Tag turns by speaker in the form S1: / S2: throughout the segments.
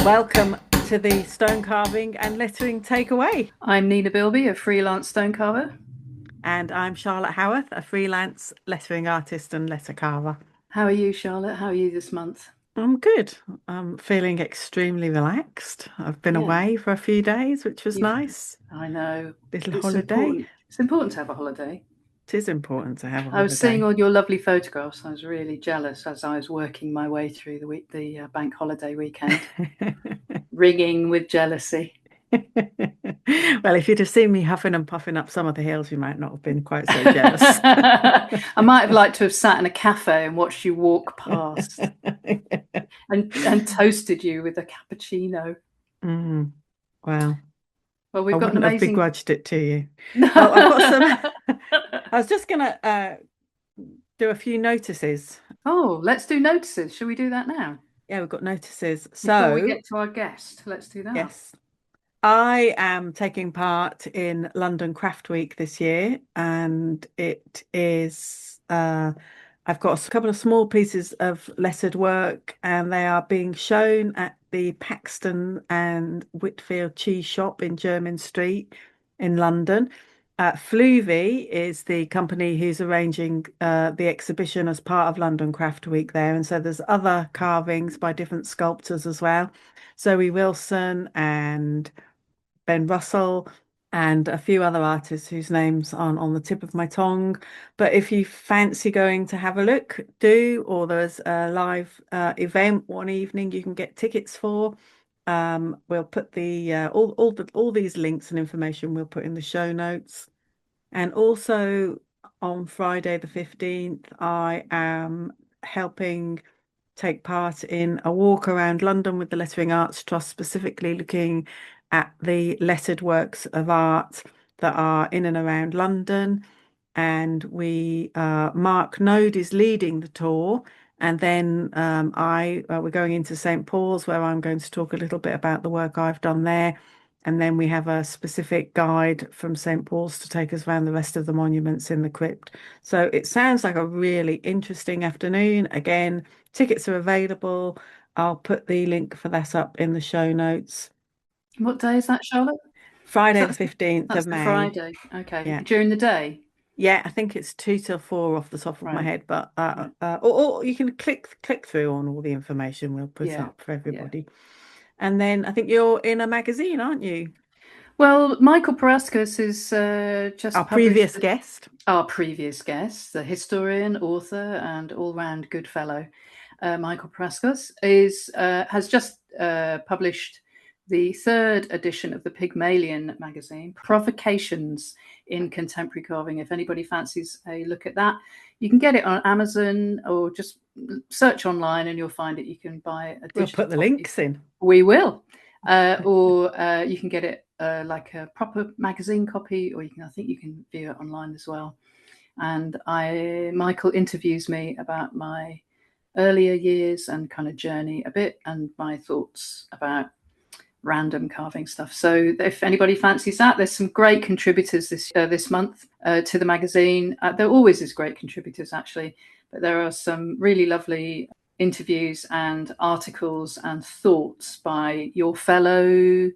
S1: Welcome to the stone carving and lettering takeaway.
S2: I'm Nina Bilby, a freelance stone carver.
S1: And I'm Charlotte Howarth, a freelance lettering artist and letter carver.
S2: How are you, Charlotte? How are you this month?
S1: I'm good. I'm feeling extremely relaxed. I've been
S2: Yeah,
S1: away for a few days, which was
S2: you've,
S1: nice.
S2: I know.
S1: Little
S2: It's
S1: holiday.
S2: important. It's important to have a holiday.
S1: It is important to have a
S2: I was seeing
S1: holiday.
S2: all your lovely photographs. I was really jealous as I was working my way through the bank holiday weekend, ringing with jealousy.
S1: Well, if you'd have seen me huffing and puffing up some of the hills, you might not have been quite so jealous.
S2: I might have liked to have sat in a cafe and watched you walk past and toasted you with a cappuccino.
S1: Mm, well,
S2: Well,
S1: I
S2: we've got an
S1: wouldn't have
S2: amazing.
S1: begrudged it to you. Well, I've got some. I was just gonna do a few notices.
S2: Oh, let's do notices. Shall we do that now?
S1: Yeah, we've got notices.
S2: Before we
S1: So,
S2: get to our guest, let's do that.
S1: yes, I am taking part in London Craft Week this year, and it is I've got a couple of small pieces of lettered work, and they are being shown at the Paxton and Whitfield Cheese Shop in Jermyn Street in London. Fluvy is the company who's arranging the exhibition as part of London Craft Week there, and so there's other carvings by different sculptors as well. Zoe Wilson and Ben Russell, and a few other artists whose names aren't on the tip of my tongue. But if you fancy going to have a look, do, or there's a live event one evening you can get tickets for. We'll put the all these links and information we'll put in the show notes. And also on Friday the 15th, I am helping take part in a walk around London with the Lettering Arts Trust, specifically looking at the lettered works of art that are in and around London. And Mark Node is leading the tour. And then we're going into St. Paul's, where I'm going to talk a little bit about the work I've done there. And then we have a specific guide from St. Paul's to take us around the rest of the monuments in the crypt. So it sounds like a really interesting afternoon. Again, tickets are available. I'll put the link for that up in the show notes.
S2: What day is that, Charlotte?
S1: Friday the
S2: That's
S1: 15th
S2: that's
S1: of
S2: the
S1: May.
S2: Friday. Okay.
S1: Yeah.
S2: During the day.
S1: Yeah, I think it's 2 till 4 off the top of my
S2: Right.
S1: head, but
S2: Right.
S1: or you can click through on all the information we'll put
S2: Yeah.
S1: up for
S2: Yeah.
S1: everybody. And then I think you're in a magazine, aren't you?
S2: Well, Michael Parascos is
S1: Our
S2: just published
S1: previous guest.
S2: our previous guest, the historian, author, and all-round good fellow, Michael Parascos, is has just published the third edition of the Pygmalion magazine, Provocations in Contemporary Carving. If anybody fancies a look at that, you can get it on Amazon or just search online and you'll find it. You can buy a
S1: We'll
S2: digital
S1: put the
S2: copy.
S1: links in.
S2: We will. Or you can get it like a proper magazine copy, or I think you can view it online as well. And Michael interviews me about my earlier years and kind of journey a bit, and my thoughts about random carving stuff. So if anybody fancies that, there's some great contributors this month to the magazine. There always is great contributors actually, but there are some really lovely interviews and articles and thoughts by your fellow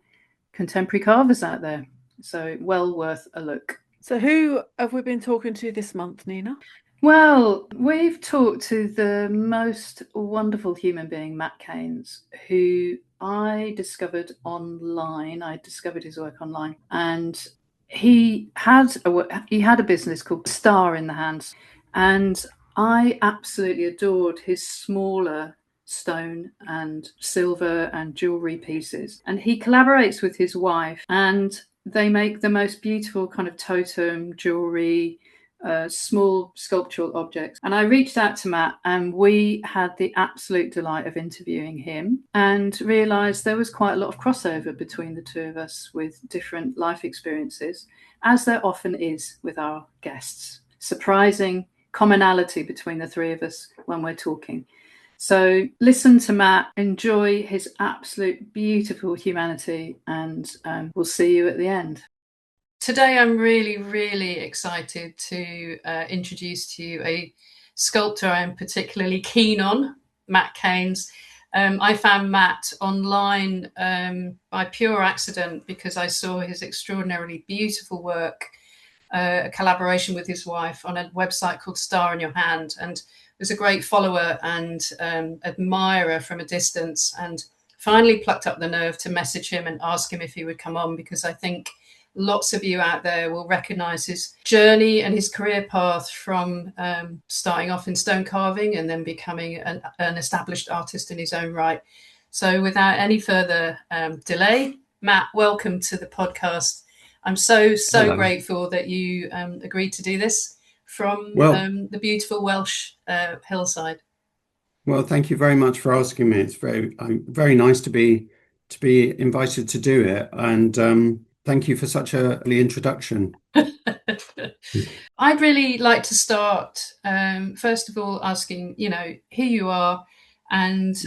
S2: contemporary carvers out there. So well worth a look.
S1: So who have we been talking to this month, Nina?
S2: Well, we've talked to the most wonderful human being, Matt Caines, who I discovered online. I discovered his work online, and he had a business called Star in the Hands, and I absolutely adored his smaller stone and silver and jewelry pieces. And he collaborates with his wife, and they make the most beautiful kind of totem jewelry, small sculptural objects. And I reached out to Matt, and we had the absolute delight of interviewing him and realized there was quite a lot of crossover between the two of us with different life experiences, as there often is with our guests. Surprising commonality between the three of us when we're talking. So listen to Matt, enjoy his absolute beautiful humanity, and we'll see you at the end. Today, I'm really, really excited to introduce to you a sculptor I'm particularly keen on, Matt Caines. I found Matt online by pure accident because I saw his extraordinarily beautiful work, a collaboration with his wife on a website called Star in Your Hand, and was a great follower and admirer from a distance, and finally plucked up the nerve to message him and ask him if he would come on, because I think lots of you out there will recognize his journey and his career path from starting off in stone carving and then becoming an established artist in his own right. So without any further delay, Matt, welcome to the podcast. I'm so
S3: Hello.
S2: grateful that you agreed to do this from the beautiful Welsh hillside.
S3: Well, thank you very much for asking me. It's very nice to be invited to do it, and thank you for such a lovely introduction.
S2: I'd really like to start, first of all, asking, who you are and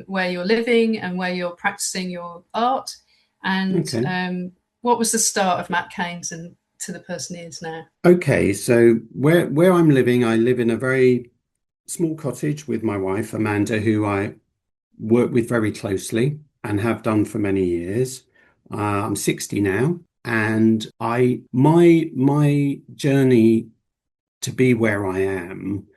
S2: where you're living and where you're practicing your art, and what was the start of Matt Caines and to the person he is now?
S3: Okay, so where I'm living, I live in a very small cottage with my wife, Amanda, who I work with very closely and have done for many years. I'm 60 now, and my journey to be where I am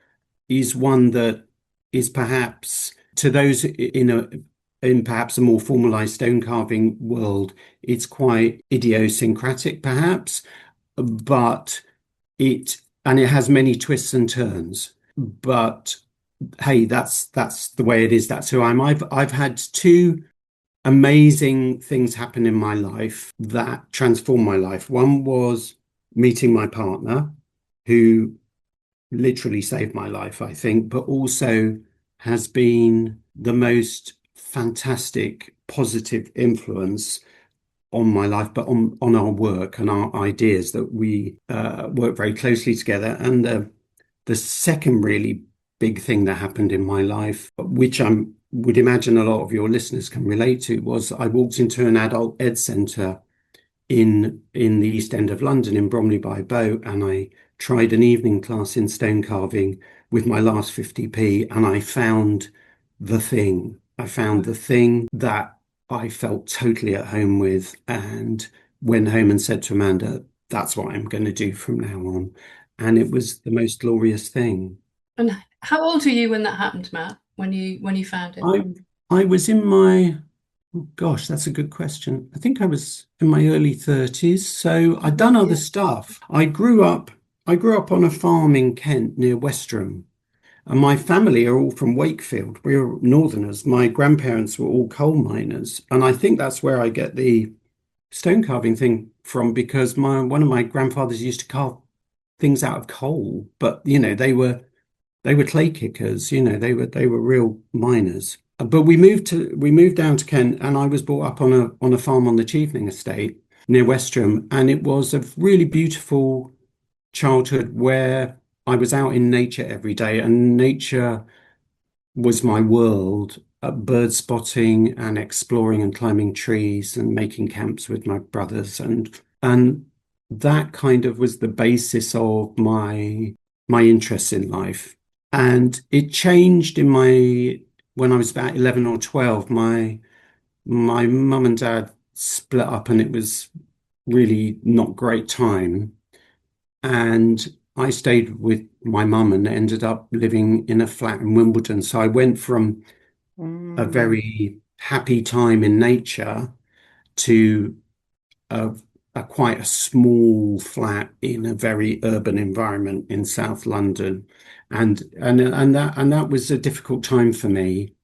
S3: is one that is perhaps to those in perhaps a more formalized stone carving world, it's quite idiosyncratic perhaps, but it has many twists and turns. But hey, that's the way it is. That's who I am. I've had two amazing things happen in my life that transformed my life. One was meeting my partner, who literally saved my life, I think, but also has been the most fantastic positive influence on my life, but on our work and our ideas, that we work very closely together. And the second really big thing that happened in my life, which I would imagine a lot of your listeners can relate to, was I walked into an adult ed centre in the East End of London, in Bromley by Bow, and I tried an evening class in stone carving with my last 50p, and I found the thing. I found the thing that I felt totally at home with, and went home and said to Amanda, that's what I'm going to do from now on. And it was the most glorious thing.
S2: And how old were you when that happened, Matt, when you found it?
S3: I was in my, oh gosh, that's a good question. I think I was in my early 30s. So I'd done other stuff. I grew up on a farm in Kent near Westerham. And my family are all from Wakefield. We're Northerners. My grandparents were all coal miners. And I think that's where I get the stone carving thing from, because one of my grandfathers used to carve things out of coal. But, they were clay kickers, they were real miners. But we moved down to Kent, and I was brought up on a farm on the Chevening estate near Westerham. And it was a really beautiful childhood where I was out in nature every day, and nature was my world. Bird spotting and exploring and climbing trees and making camps with my brothers, and that kind of was the basis of my interests in life. And it changed when I was about 11 or 12. My mum and dad split up, and it was really not great time. And I stayed with my mum and ended up living in a flat in Wimbledon. So I went from a very happy time in nature to quite a small flat in a very urban environment in South London. And that was a difficult time for me.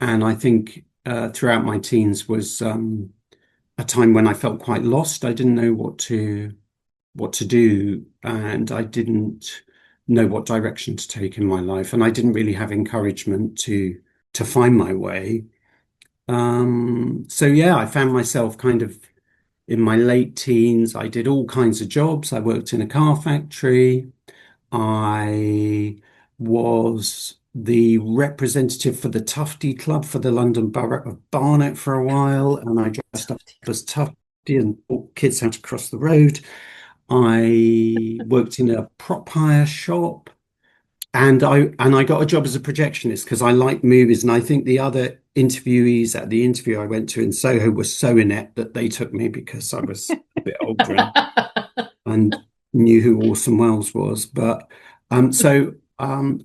S3: And I think throughout my teens was a time when I felt quite lost. I didn't know what to do, and I didn't know what direction to take in my life, and I didn't really have encouragement to find my way. So yeah, I found myself kind of in my late teens. I did all kinds of jobs. I worked in a car factory. I was the representative for the Tufty Club for the London Borough of Barnet for a while, and I dressed up as Tufty and taught kids how to cross the road. I worked in a prop hire shop. And I got a job as a projectionist because I like movies, and I think the other interviewees at the interview I went to in Soho were so inept that they took me because I was a bit older and knew who Orson Welles was. But I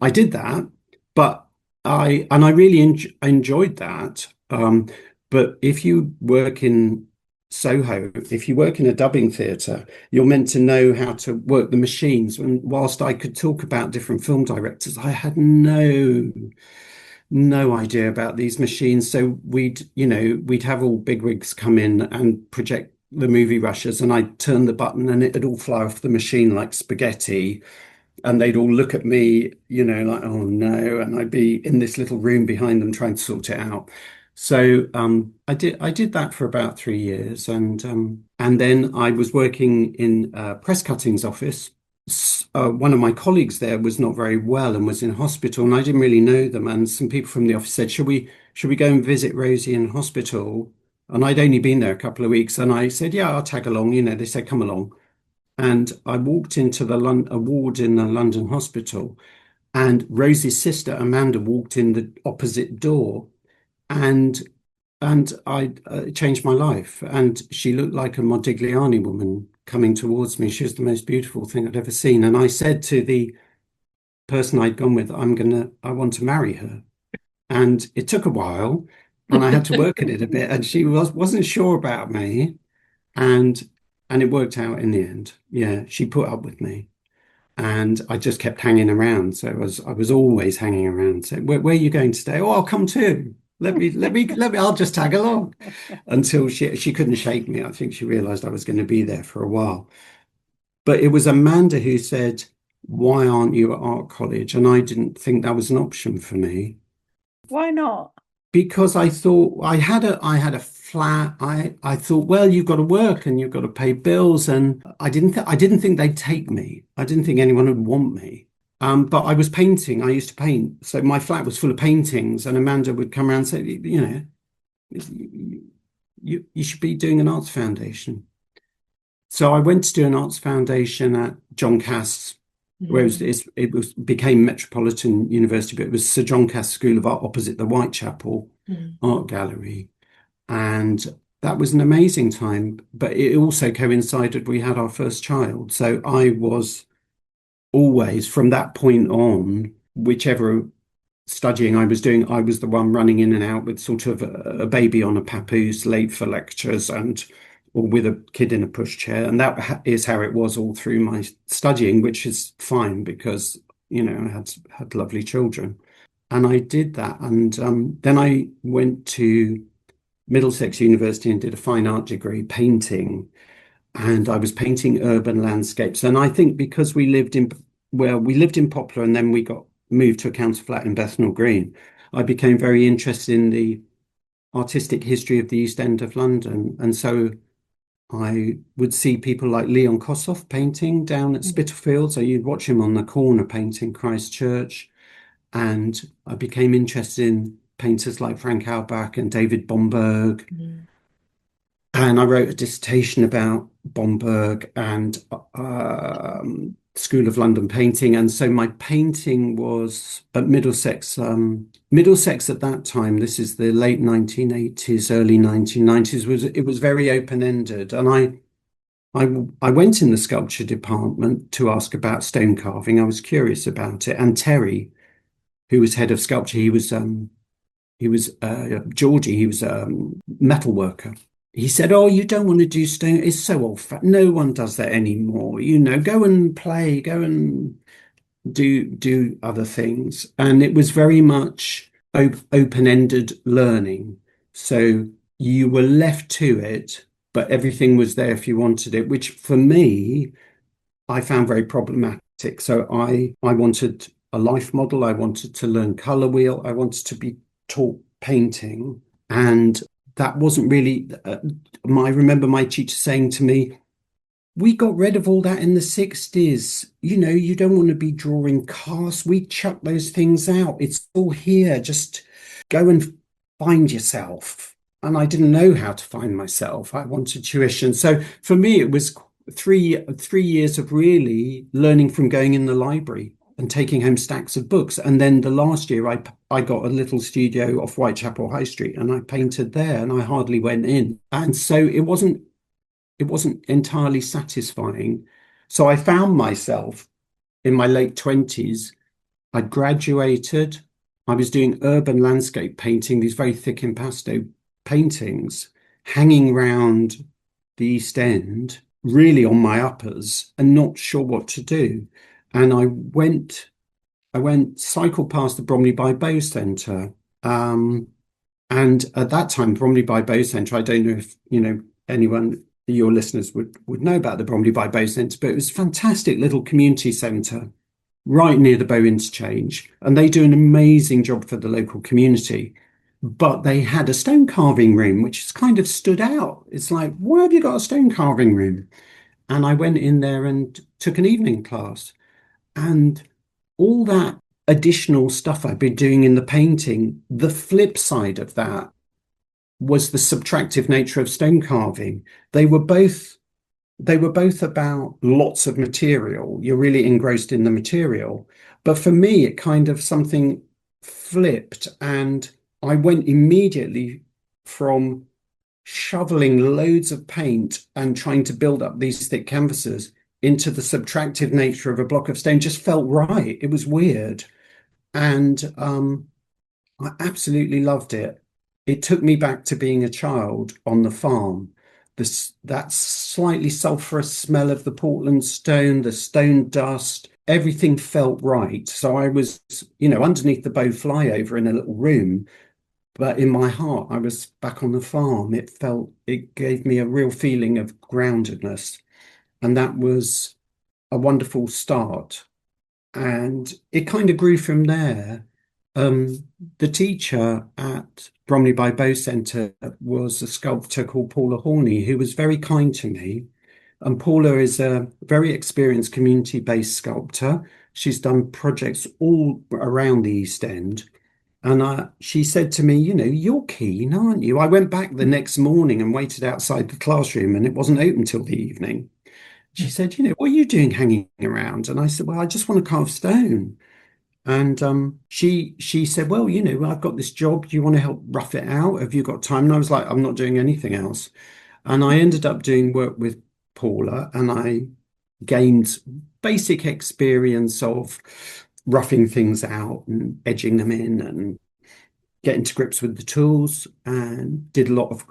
S3: did that, but I really enjoyed that. But if you work in Soho, if you work in a dubbing theatre, you're meant to know how to work the machines. And whilst I could talk about different film directors, I had no idea about these machines. So we'd have all bigwigs come in and project the movie rushes, and I'd turn the button and it'd all fly off the machine like spaghetti. And they'd all look at me, like, oh no, and I'd be in this little room behind them trying to sort it out. So I did that for about 3 years, and then I was working in press cutting's office. One of my colleagues there was not very well and was in hospital, and I didn't really know them. And some people from the office said, "Should we go and visit Rosie in hospital?" And I'd only been there a couple of weeks, and I said, "Yeah, I'll tag along." They said, "Come along." And I walked into a ward in the London hospital, and Rosie's sister Amanda walked in the opposite door, and I it changed my life. And she looked like a Modigliani woman coming towards me. She was the most beautiful thing I'd ever seen. And I said to the person I'd gone with, I want to marry her. And it took a while, and I had to work at it a bit. And she wasn't sure about me, and it worked out in the end. Yeah, she put up with me, and I just kept hanging around. So I was always hanging around. So where are you going to stay? Oh, I'll come too. Let me. I'll just tag along until she couldn't shake me. I think she realised I was going to be there for a while. But it was Amanda who said, "Why aren't you at art college?" And I didn't think that was an option for me.
S1: Why not?
S3: Because I thought I had a flat. I thought, well, you've got to work and you've got to pay bills, and I didn't think they'd take me. I didn't think anyone would want me. But I was painting. I used to paint, so my flat was full of paintings. And Amanda would come around and say, you should be doing an arts foundation. So I went to do an arts foundation at John Cass, where became Metropolitan University, but it was Sir John Cass School of Art opposite the Whitechapel Art Gallery. And that was an amazing time, but it also coincided, we had our first child. So I was always, from that point on, whichever studying I was doing, I was the one running in and out with sort of a baby on a papoose, late for lectures, or with a kid in a pushchair. And that is how it was all through my studying, which is fine because, I had lovely children. And I did that. And then I went to Middlesex University and did a fine art degree, painting. And I was painting urban landscapes. And I think because we lived in Poplar, and then we got moved to a council flat in Bethnal Green, I became very interested in the artistic history of the East End of London. And so I would see people like Leon Kossoff painting down at Spitalfields. So you'd watch him on the corner painting Christ Church. And I became interested in painters like Frank Auerbach and David Bomberg. And I wrote a dissertation about Bomberg and School of London painting. And so my painting was at Middlesex. Middlesex at that time, this is the late 1980s, early 1990s, it was very open-ended. And I went in the sculpture department to ask about stone carving. I was curious about it. And Terry, who was head of sculpture, he was Georgie, he was a metal worker. He said, "Oh, you don't want to do stone. It's so old-fashioned. No one does that anymore. Go and play, go and do other things." And it was very much open-ended learning. So you were left to it, but everything was there if you wanted it, which for me, I found very problematic. So I wanted a life model. I wanted to learn color wheel. I wanted to be taught painting. And that wasn't really, I remember my teacher saying to me, "We got rid of all that in the 60s. You don't want to be drawing casts. We chucked those things out. It's all here. Just go and find yourself." And I didn't know how to find myself. I wanted tuition. So for me, it was three years of really learning from going in the library. and taking home stacks of books. And then the last year I got a little studio off Whitechapel High Street and I painted there and I hardly went in. And so it wasn't entirely satisfying. So I found myself in my late 20s. I'd graduated. I was doing urban landscape painting, these very thick impasto paintings, hanging around the East End, really on my uppers and not sure what to do. And I went cycled past the Bromley by Bow Centre. And at that time, Bromley by Bow Centre, I don't know if anyone, your listeners would know about the Bromley by Bow Centre, but it was a fantastic little community centre right near the Bow Interchange. And they do an amazing job for the local community. But they had a stone carving room, which has kind of stood out. It's like, why have you got a stone carving room? And I went in there and took an evening class. And all that additional stuff I've been doing in the painting, the flip side of that was the subtractive nature of stone carving. They were both about lots of material. You're really engrossed in the material. But for me, it kind of something flipped, and I went immediately from shoveling loads of paint and trying to build up these thick canvases into the subtractive nature of a block of stone. Just felt right. It was weird. And I absolutely loved it. It took me back to being a child on the farm. That slightly sulphurous smell of the Portland stone, the stone dust, everything felt right. So I was, underneath the bow flyover in a little room, but in my heart, I was back on the farm. It gave me a real feeling of groundedness. And that was a wonderful start. And it kind of grew from there. The teacher at Bromley by Bow Centre was a sculptor called Paula Horney, who was very kind to me. And Paula is a very experienced community-based sculptor. She's done projects all around the East End. And she said to me, you're keen, aren't you? I went back the next morning and waited outside the classroom, and it wasn't open till the evening. She said, what are you doing hanging around? And I said, well, I just want to carve stone. And she said, well, I've got this job. Do you want to help rough it out? Have you got time? And I was like, I'm not doing anything else. And I ended up doing work with Paula, and I gained basic experience of roughing things out and edging them in and getting to grips with the tools, and did a lot of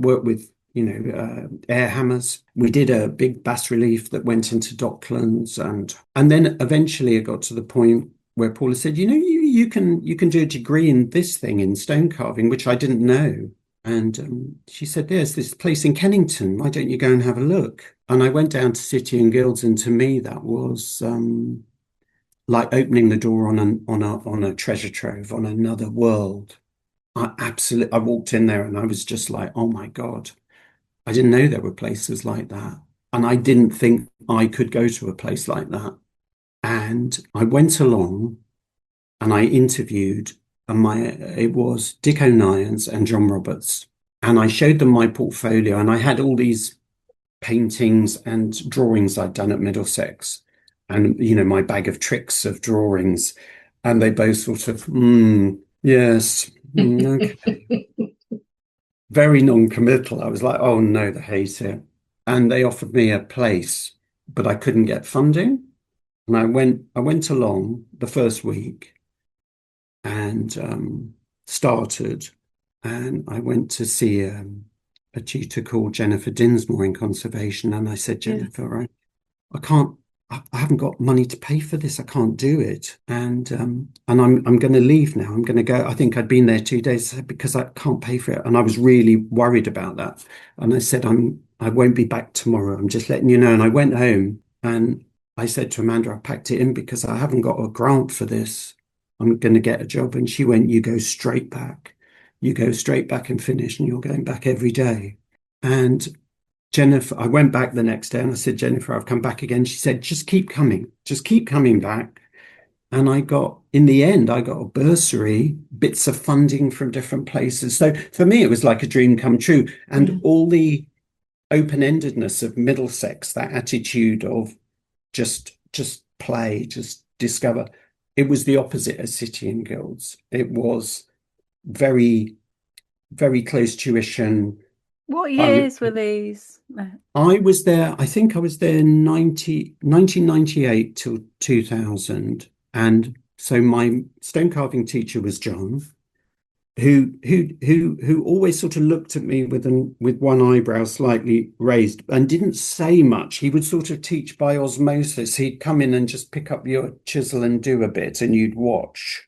S3: work with air hammers. We did a big bas relief that went into Docklands, and then eventually it got to the point where Paula said, you can do a degree in this thing in stone carving, which I didn't know. And she said, there's this place in Kennington. Why don't you go and have a look? And I went down to City and Guilds, and to me that was like opening the door on a treasure trove, on another world. I walked in there and I was just like, oh my God. I didn't know there were places like that. And I didn't think I could go to a place like that. And I went along and I interviewed, and it was Dick O'Nions and John Roberts. And I showed them my portfolio, and I had all these paintings and drawings I'd done at Middlesex, and, my bag of tricks of drawings. And they both sort of, yes, okay. Very non-committal. I was like, oh no, they hate it. And they offered me a place, but I couldn't get funding. And I went along the first week and started. And I went to see a tutor called Jennifer Dinsmore in conservation. And I said, Jennifer, I haven't got money to pay for this. I can't do it. And I'm going to leave now. I'm going to go. I think I'd been there 2 days because I can't pay for it. And I was really worried about that. And I said, I won't be back tomorrow. I'm just letting you know. And I went home and I said to Amanda, I packed it in because I haven't got a grant for this. I'm going to get a job. And she went, you go straight back. You go straight back and finish, and you're going back every day. And Jennifer, I went back the next day and I said, Jennifer, I've come back again. She said, just keep coming back. And in the end, I got a bursary, bits of funding from different places. So for me, it was like a dream come true. And all the open-endedness of Middlesex, that attitude of just play, just discover it was the opposite of City and Guilds. It was very, very close tuition.
S1: What
S3: I,
S1: years were these?
S3: I was there, I think I was there 1998 till 2000. And so my stone carving teacher was John, who always sort of looked at me with one eyebrow slightly raised and didn't say much. He would sort of teach by osmosis. He'd come in and just pick up your chisel and do a bit, and you'd watch.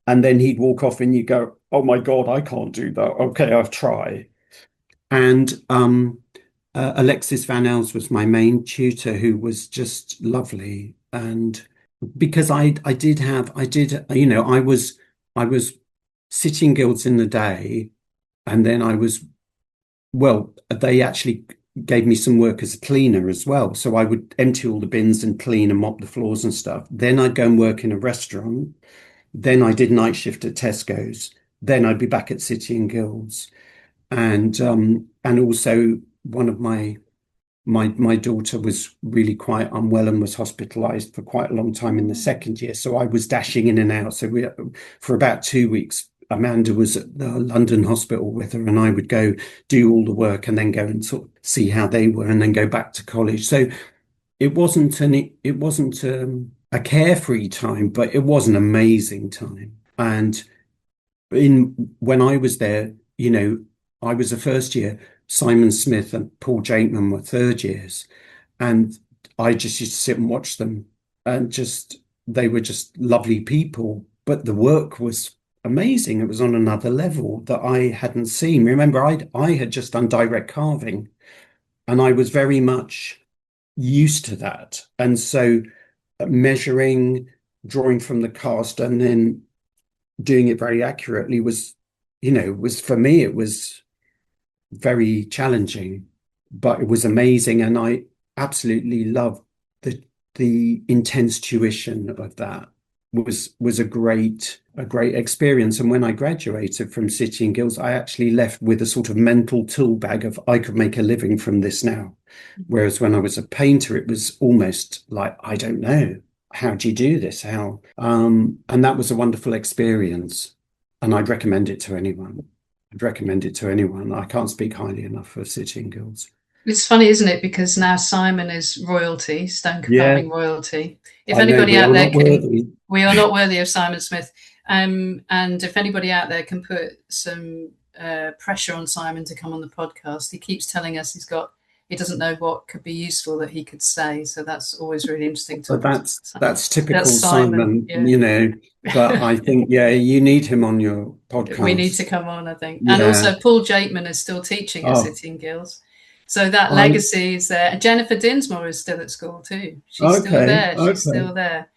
S3: And then he'd walk off and you'd go, "Oh my God, I can't do that. Okay, I'll try." And Alexis Van Els was my main tutor, who was just lovely. And because I was sitting guilds in the day, and then they actually gave me some work as a cleaner as well. So I would empty all the bins and clean and mop the floors and stuff. Then I'd go and work in a restaurant. Then I did night shift at Tesco's. Then I'd be back at City and Guilds. And also one of my daughter was really quite unwell and was hospitalized for quite a long time in the second year. So I was dashing in and out. So for about 2 weeks, Amanda was at the London hospital with her, and I would go do all the work and then go and sort of see how they were and then go back to college. So it wasn't a carefree time, but it was an amazing time. And when I was there, I was a first year. Simon Smith and Paul Jakeman were third years, and I just used to sit and watch them, and they were just lovely people. But the work was amazing. It was on another level that I hadn't seen. Remember, I had just done direct carving, and I was very much used to that. And so measuring, drawing from the cast, and then doing it very accurately was for me, it was very challenging, but it was amazing. And I absolutely loved the intense tuition of that. Was a great experience. And when I graduated from City and Guilds, I actually left with a sort of mental tool bag of, I could make a living from this now. Whereas when I was a painter, it was almost like, I don't know, how do you do this? How? And that was a wonderful experience. And I'd recommend it to anyone. I can't speak highly enough of City and Guilds.
S2: It's funny, isn't it? Because now Simon is royalty, stone carving royalty. If anybody out there we are not worthy of Simon Smith. And if anybody out there can put some pressure on Simon to come on the podcast, he keeps telling us he doesn't know what could be useful that he could say. So that's always really interesting to
S3: us. That's typical Simon, But I think, you need him on your podcast.
S2: We need to come on, I think. And also Paul Jakeman is still teaching at City and Guilds. So that legacy is there. And Jennifer Dinsmore is still at school too. She's still there. She's still there.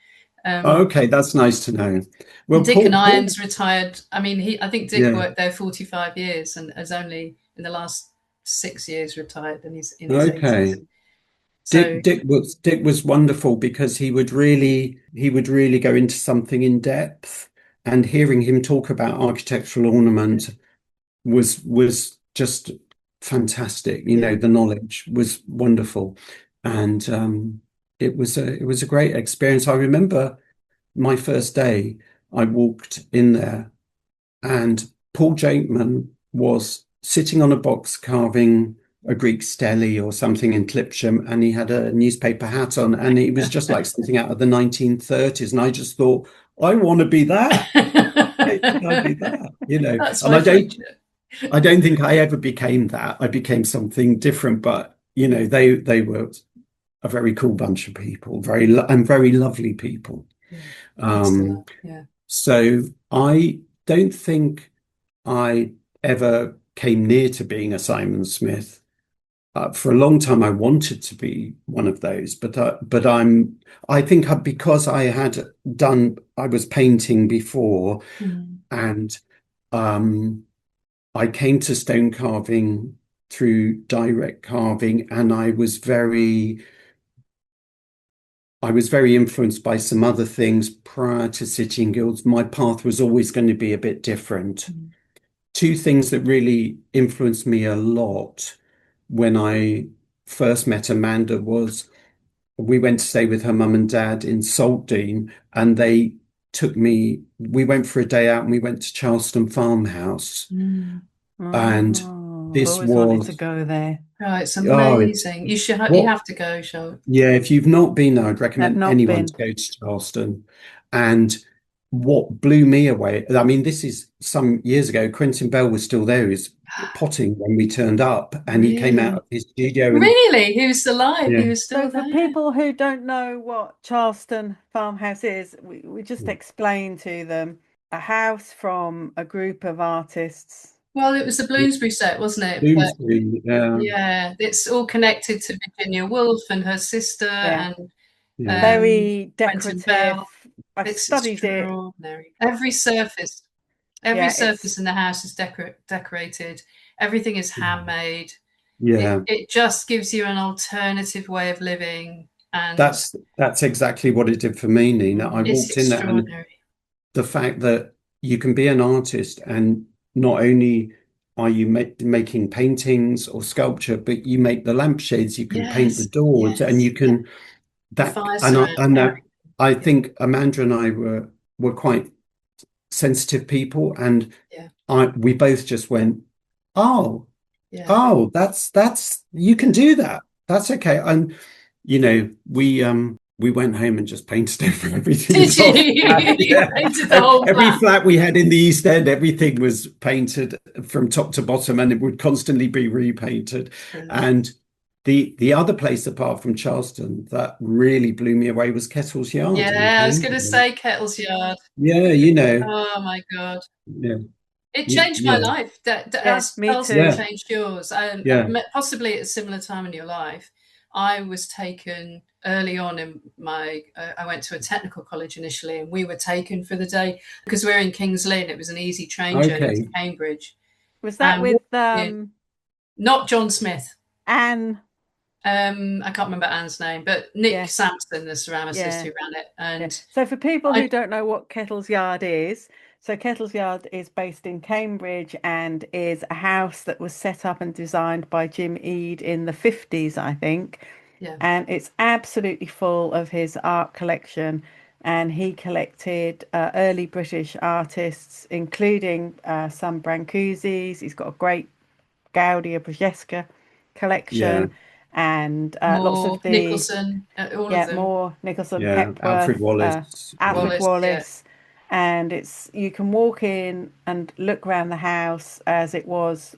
S3: Okay, that's nice to know.
S2: Well, Dick and Irons retired. I mean, I think Dick worked there 45 years and has only in the last 6 years retired, and he's in his 80s.
S3: So, Dick was wonderful because he would really go into something in depth, and hearing him talk about architectural ornament was just fantastic. The knowledge was wonderful, and it was a great experience. I remember my first day. I walked in there, and Paul Jakeman was sitting on a box carving a Greek stele or something in Clipsham, and he had a newspaper hat on, and it was just like something out of the 1930s. And I just thought, I want to be that. Can I be that? And I don't think I ever became that. I became something different, but they were a very cool bunch of people, very lovely people. So I don't think I ever came near to being a Simon Smith. For a long time, I wanted to be one of those, but I think because I was painting before, and I came to stone carving through direct carving, and I was very influenced by some other things prior to City and Guilds. My path was always going to be a bit different. Two things that really influenced me a lot when I first met Amanda was we went to stay with her mum and dad in Saltdean, and they took me. We went for a day out, and we went to Charleston Farmhouse,
S1: Mm.
S3: and
S1: Oh, I've
S3: this
S1: always wanted to
S3: was
S1: go there.
S2: Oh, it's
S3: it's
S2: amazing. You
S3: what
S2: have to go, Charlotte.
S3: yeah. If you've not been there, I'd
S1: I've
S3: recommend
S1: not
S3: anyone to
S1: been.
S3: go to Charleston. And what blew me away, I mean, this is some years ago. Quentin Bell was still there. He was potting when we turned up, and he came out
S2: Really?
S3: of his studio, and
S2: Really? He was alive.
S3: yeah,
S2: He was
S1: So
S2: still
S1: for
S2: there.
S1: people who don't know what Charleston Farmhouse is, we just explain to them a house from a group of artists.
S2: Well, it was the Bloomsbury set, wasn't it? But
S3: Bloomsbury,
S2: yeah, it's all connected to Virginia Woolf and her sister
S1: Yeah.
S2: and
S3: yeah,
S1: Very
S2: Quentin
S1: decorative.
S2: Bell.
S1: I've
S2: It's
S1: studied it.
S2: extraordinary. Every
S1: Yeah,
S2: surface
S1: it's
S2: in the house is decorated. Everything is handmade.
S3: yeah.
S2: It just gives you an alternative way of living, and
S3: That's exactly what it did for me, Nina. I
S2: it's
S3: walked in there, and
S2: extraordinary.
S3: the fact that you can be an artist, and not only are you making paintings or sculpture, but you make the lampshades, you can paint the
S2: Yes,
S3: doors, and
S2: yes,
S3: you
S2: yeah.
S3: can
S2: The
S3: that
S2: fire
S3: and
S2: ceramic,
S3: that I
S2: yeah,
S3: think Amanda and I were quite sensitive people, and
S2: yeah,
S3: we both just went, oh,
S2: yeah.
S3: oh, that's you can do that. That's okay. And we went home and just painted over everything in
S2: Did
S3: our
S2: you?
S3: flat.
S2: You
S3: Yeah.
S2: painted the whole
S3: Every
S2: flat.
S3: flat we had in the East End, everything was painted from top to bottom, and it would constantly be repainted.
S2: Brilliant.
S3: And the other place apart from Charleston that really blew me away was Kettle's Yard in
S2: Yeah, I was going to
S3: Cambridge.
S2: say Kettle's Yard.
S3: Yeah,
S2: Oh my God.
S3: yeah,
S2: It changed my
S3: yeah,
S2: life. That
S1: yeah,
S2: as
S1: me
S2: Charleston
S1: too.
S3: yeah,
S2: changed yours.
S3: yeah.
S2: Possibly at a similar time in your life. I was taken early on in my. I went to a technical college initially, and we were taken for the day because we're in Kings Lynn. It was an easy train journey to
S3: Okay.
S2: Cambridge,
S1: Was that
S2: and
S1: with
S2: not John Smith.
S1: Anne?
S2: I can't remember Anne's name, but Nick
S1: Yeah,
S2: Sampson, the ceramicist
S1: yeah.
S2: who ran it,
S1: Yeah.
S2: and
S1: So for people who
S2: I.
S1: don't know what Kettle's Yard is, so Kettle's Yard is based in Cambridge and is a house that was set up and designed by Jim Eade in the 50s, I think.
S2: Yeah.
S1: And it's absolutely full of his art collection. And he collected early British artists, including some Brancusi's. He's got a great Gaudia Brigesca
S3: Yeah,
S1: collection and lots of
S2: Moore,
S1: the
S2: Nicholson, all of
S1: yeah,
S2: them.
S1: Moore, Nicholson,
S3: yeah. Alfred
S1: Hepworth,
S3: Wallace. Yeah,
S1: Alfred
S2: Wallace, yeah.
S1: Wallace, and it's you can walk in and look around the house as it was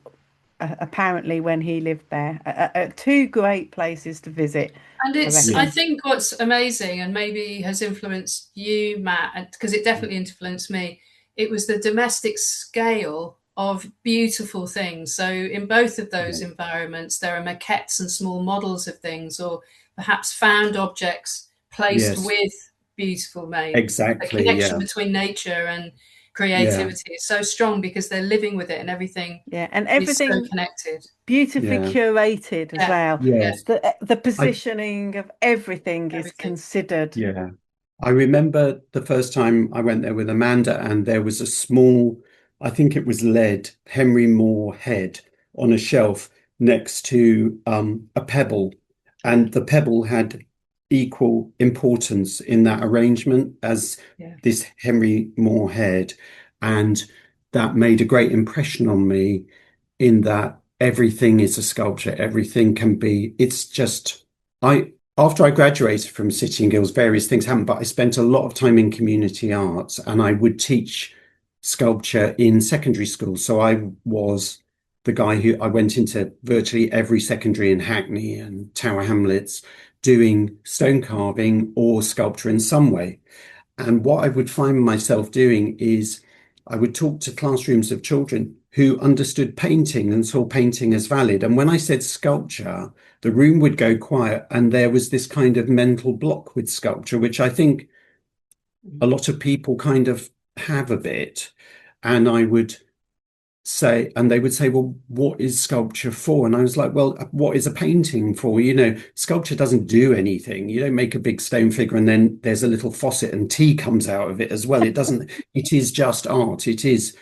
S1: apparently when he lived there. Two great places to visit,
S2: And
S1: I
S2: I
S3: yeah,
S1: reckon.
S2: think what's amazing and maybe has influenced you, Matt, because it definitely influenced me, it was the domestic scale of beautiful things. So in both of
S3: yeah.
S2: those environments, there are maquettes and small models of things, or perhaps found objects placed
S3: Yes,
S2: with beautiful made. The
S3: exactly.
S2: connection
S3: Yeah,
S2: between nature and
S3: yeah,
S2: creativity is so strong because they're living with it and everything
S1: Yeah, and
S2: is so
S1: everything
S2: connected.
S1: beautifully
S3: yeah.
S1: curated as
S2: Yeah,
S1: well.
S2: yeah,
S3: Yes.
S1: The
S3: I
S1: positioning of everything is
S2: everything.
S1: considered.
S3: Yeah. I remember the first time I went there with Amanda, and there was a small, I think it was lead, Henry Moore head on a shelf next to a pebble.
S2: Yeah,
S3: And the pebble had equal importance in that arrangement as
S2: yeah.
S3: this Henry Moore head. And that made a great impression on me in that everything is a sculpture, everything can be, it's just, after I graduated from City and Guilds, various things happened, but I spent a lot of time in community arts, and I would teach sculpture in secondary school. So I was the guy who I went into virtually every secondary in Hackney and Tower Hamlets doing stone carving or sculpture in some way. And what I would find myself doing is I would talk to classrooms of children who understood painting and saw painting as valid. And when I said sculpture, the room would go quiet, and there was this kind of mental block with sculpture, which I think a lot of people kind of have a bit. And I would say, and they would say, well, what is sculpture for? And I was like, well, what is a painting for? Sculpture doesn't do anything. You don't make a big stone figure and then there's a little faucet and tea comes out of it as well. It doesn't, it is just art. It is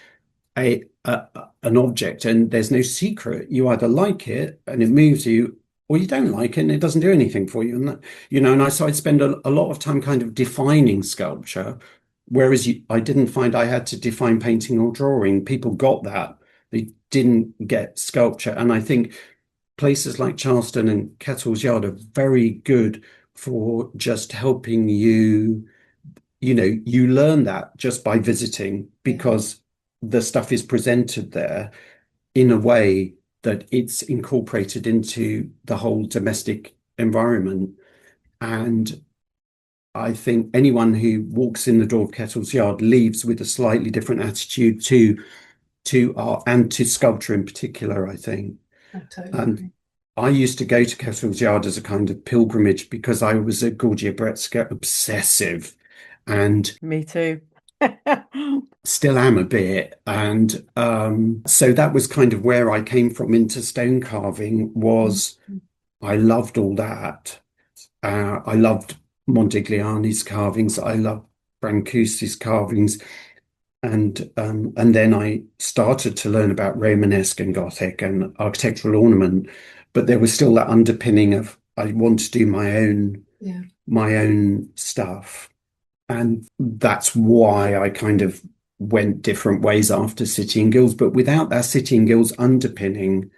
S3: an object, and there's no secret. You either like it and it moves you, or you don't like it and it doesn't do anything for you. And that, and so I'd spend a lot of time kind of defining sculpture, whereas I didn't find I had to define painting or drawing. People got that. They didn't get sculpture. And I think places like Charleston and Kettle's Yard are very good for just helping you, you learn that just by visiting, because the stuff is presented there in a way that it's incorporated into the whole domestic environment. And I think anyone who walks in the door of Kettle's Yard leaves with a slightly different attitude to art and to sculpture in particular, I think.
S2: I totally
S3: And
S2: agree.
S3: I used to go to Kettle's Yard as a kind of pilgrimage because I was a Gorgia Bretska obsessive, and
S1: Me too.
S3: still am a bit. And so that was kind of where I came from into stone carving. Was I loved all that. I loved Modigliani's carvings. I loved Brancusi's carvings. And then I started to learn about Romanesque and Gothic and architectural ornament, but there was still that underpinning of I want to do my own stuff. And that's why I kind of went different ways after City and Guilds. But without that City and Guilds underpinning,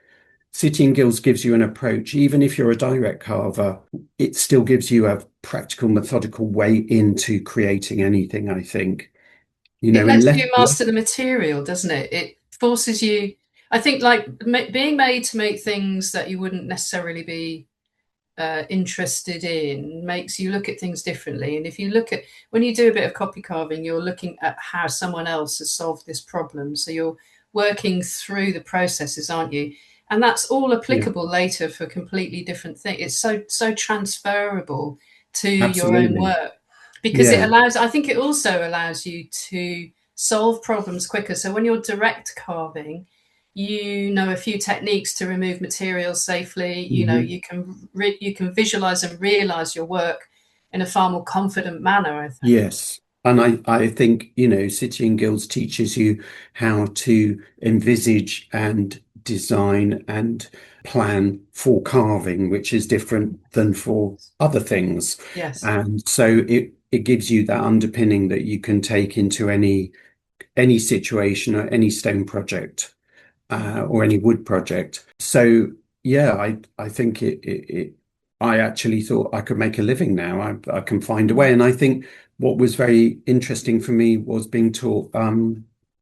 S3: City and Guilds gives you an approach. Even if you're a direct carver, it still gives you a practical, methodical way into creating anything, I think.
S2: It lets
S3: Unless,
S2: you master the material, doesn't it? It forces you, I think, like being made to make things that you wouldn't necessarily be interested in makes you look at things differently. And if you look at, when you do a bit of copy carving, you're looking at how someone else has solved this problem. So you're working through the processes, aren't you? And that's all applicable later for completely different things. It's so transferable to your own
S3: absolutely.
S2: work, because it
S3: Yeah.
S2: allows, I think it also allows you to solve problems quicker. So when you're direct carving, you know a few techniques to remove materials safely. You can visualize and realize your work in a far more confident manner, I think.
S3: Yes. And I think, City and Guilds teaches you how to envisage and design and plan for carving, which is different than for other things.
S2: Yes.
S3: And so it gives you that underpinning that you can take into any situation or any stone project, or any wood project. So yeah, I think I actually thought I could make a living now. I can find a way. And I think what was very interesting for me was being taught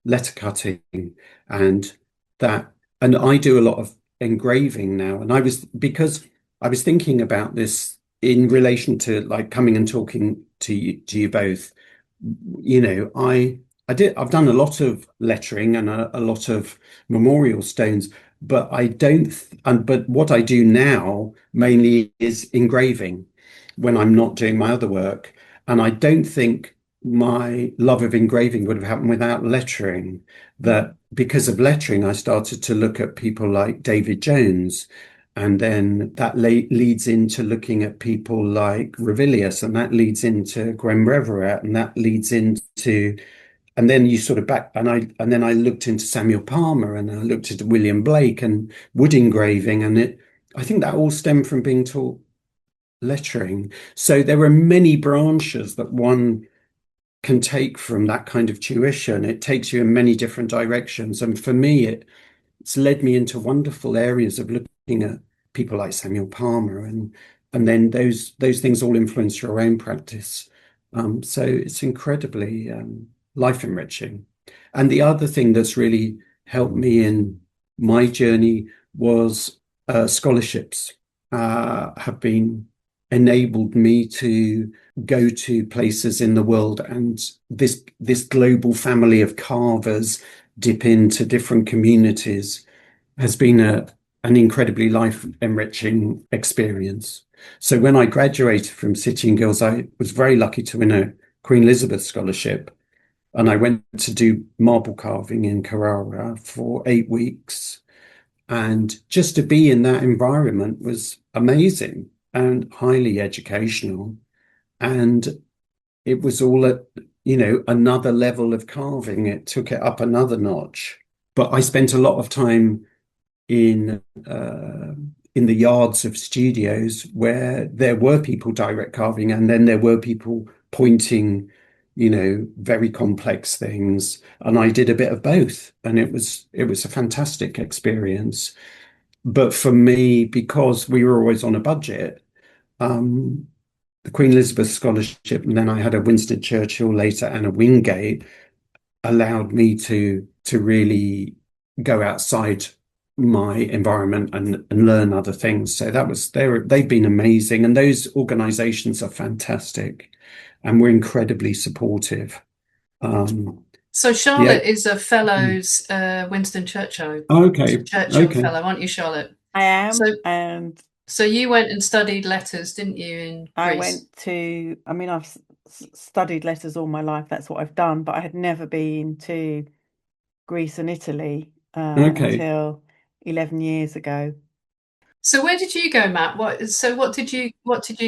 S3: letter cutting, and that, and I do a lot of engraving now. And because I was thinking about this in relation to like coming and talking to you both. I've done a lot of lettering and a lot of memorial stones, but but what I do now mainly is engraving when I'm not doing my other work. And I don't think my love of engraving would have happened without lettering. That because of lettering, I started to look at people like David Jones. And then that leads into looking at people like Revilius, and that leads into Gwen Reverat, and that leads into, and then you sort of and then I looked into Samuel Palmer, and I looked at William Blake and wood engraving, and I think that all stemmed from being taught lettering. So there are many branches that one can take from that kind of tuition. It takes you in many different directions, and for me, it's led me into wonderful areas of looking at people like Samuel Palmer, and then those things all influence your own practice. So it's incredibly life enriching. And the other thing that's really helped me in my journey was scholarships have been enabled me to go to places in the world, and this global family of carvers dip into different communities has been an incredibly life enriching experience. So when I graduated from City and Guilds, I was very lucky to win a Queen Elizabeth scholarship, and I went to do marble carving in Carrara for 8 weeks. And just to be in that environment was amazing and highly educational. And it was all at, another level of carving. It took it up another notch. But I spent a lot of time in in the yards of studios where there were people direct carving, and then there were people pointing, very complex things. And I did a bit of both, and it was a fantastic experience. But for me, because we were always on a budget, the Queen Elizabeth Scholarship, and then I had a Winston Churchill later and a Wingate, allowed me to really go outside my environment and learn other things. So they've been amazing, and those organizations are fantastic, and we're incredibly supportive.
S2: So Charlotte is a fellows Winston Churchill fellow, aren't you, Charlotte?
S1: I am.
S2: So you went and studied letters, didn't you, in Greece?
S1: I've studied letters all my life. That's what I've done, but I had never been to Greece and Italy until 11 years ago.
S2: So where did you go, Matt? What did you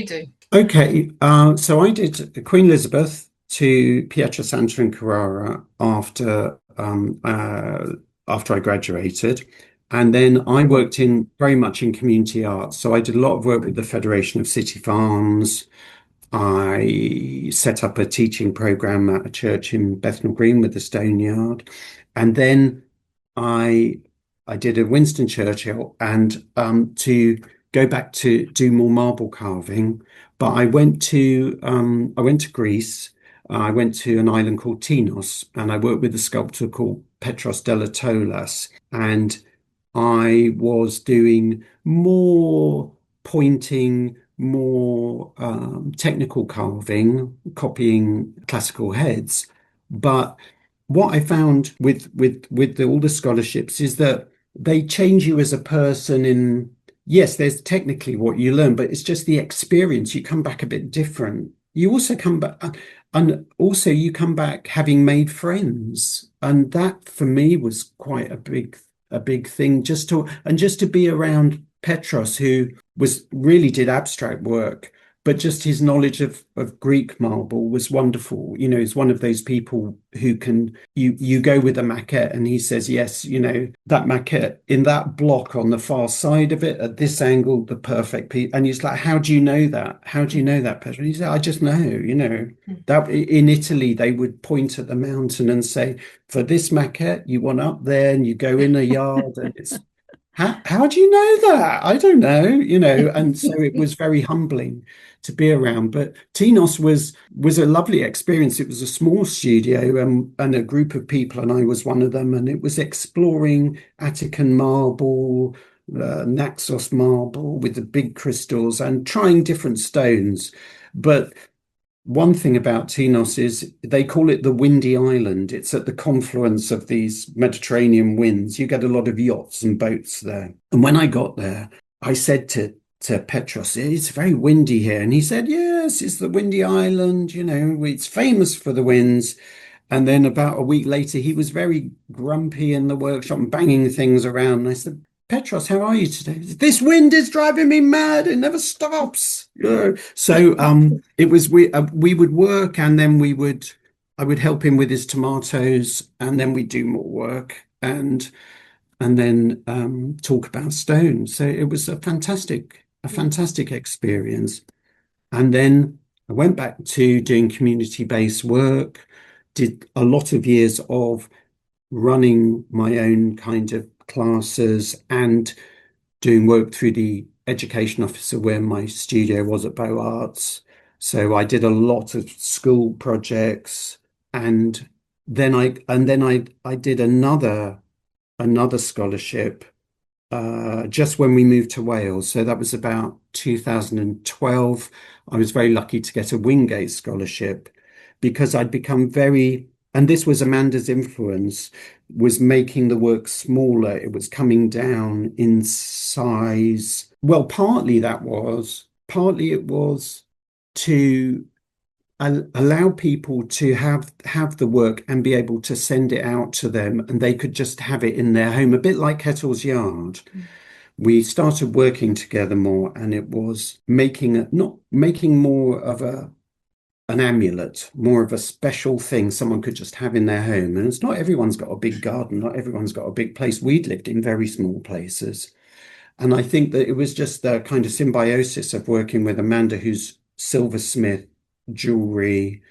S2: do?
S3: Okay, so I did Queen Elizabeth to Pietrasanta in Carrara after I graduated. And then I worked very much in community arts. So I did a lot of work with the Federation of City Farms. I set up a teaching program at a church in Bethnal Green with the Stone Yard. And then I did a Winston Churchill, and to go back to do more marble carving. But I went to Greece. I went to an island called Tinos, and I worked with a sculptor called Petros Delatolas, and I was doing more pointing, more technical carving, copying classical heads. But what I found with all the scholarships is that they change you as a person. Yes, there's technically what you learn, but it's just the experience. You come back a bit different. You also come back, and also you come back having made friends, and that for me was quite a big thing, just to be around Petros, who did abstract work, but just his knowledge of Greek marble was wonderful. He's one of those people who can, you go with a maquette and he says, yes, that maquette in that block on the far side of it at this angle, the perfect piece. And he's like, how do you know that? How do you know that, Petros? And he said, I just know, that in Italy, they would point at the mountain and say, for this maquette, you want up there and you go in a yard and it's, how do you know that? I don't know, and so it was very humbling to be around. But Tinos was a lovely experience. It was a small studio and a group of people, and I was one of them. And it was exploring Attican marble, Naxos marble with the big crystals, and trying different stones. But one thing about Tinos is they call it the windy island. It's at the confluence of these Mediterranean winds. You get a lot of yachts and boats there. And when I got there, I said to Petros, it's very windy here. And he said, yes, it's the windy island. It's famous for the winds. And then about a week later, he was very grumpy in the workshop and banging things around. And I said, Petros, how are you today? This wind is driving me mad. It never stops. So it was we would work, and then I would help him with his tomatoes, and then we'd do more work and then talk about stone. So it was a fantastic experience. And then I went back to doing community-based work, did a lot of years of running my own kind of classes and doing work through the education officer where my studio was at Beaux Arts. So I did a lot of school projects, and then I did another scholarship just when we moved to Wales. So that was about 2012. I was very lucky to get a Wingate scholarship because I'd become and this was Amanda's influence, was making the work smaller. It was coming down in size. Well, partly it was to allow people to have the work and be able to send it out to them, and they could just have it in their home, a bit like Kettle's Yard. We started working together more, and it was making more of an amulet, more of a special thing someone could just have in their home. And it's not everyone's got a big garden, not everyone's got a big place. We'd lived in very small places. And I think that it was just the kind of symbiosis of working with Amanda, who's silversmith, jewelry,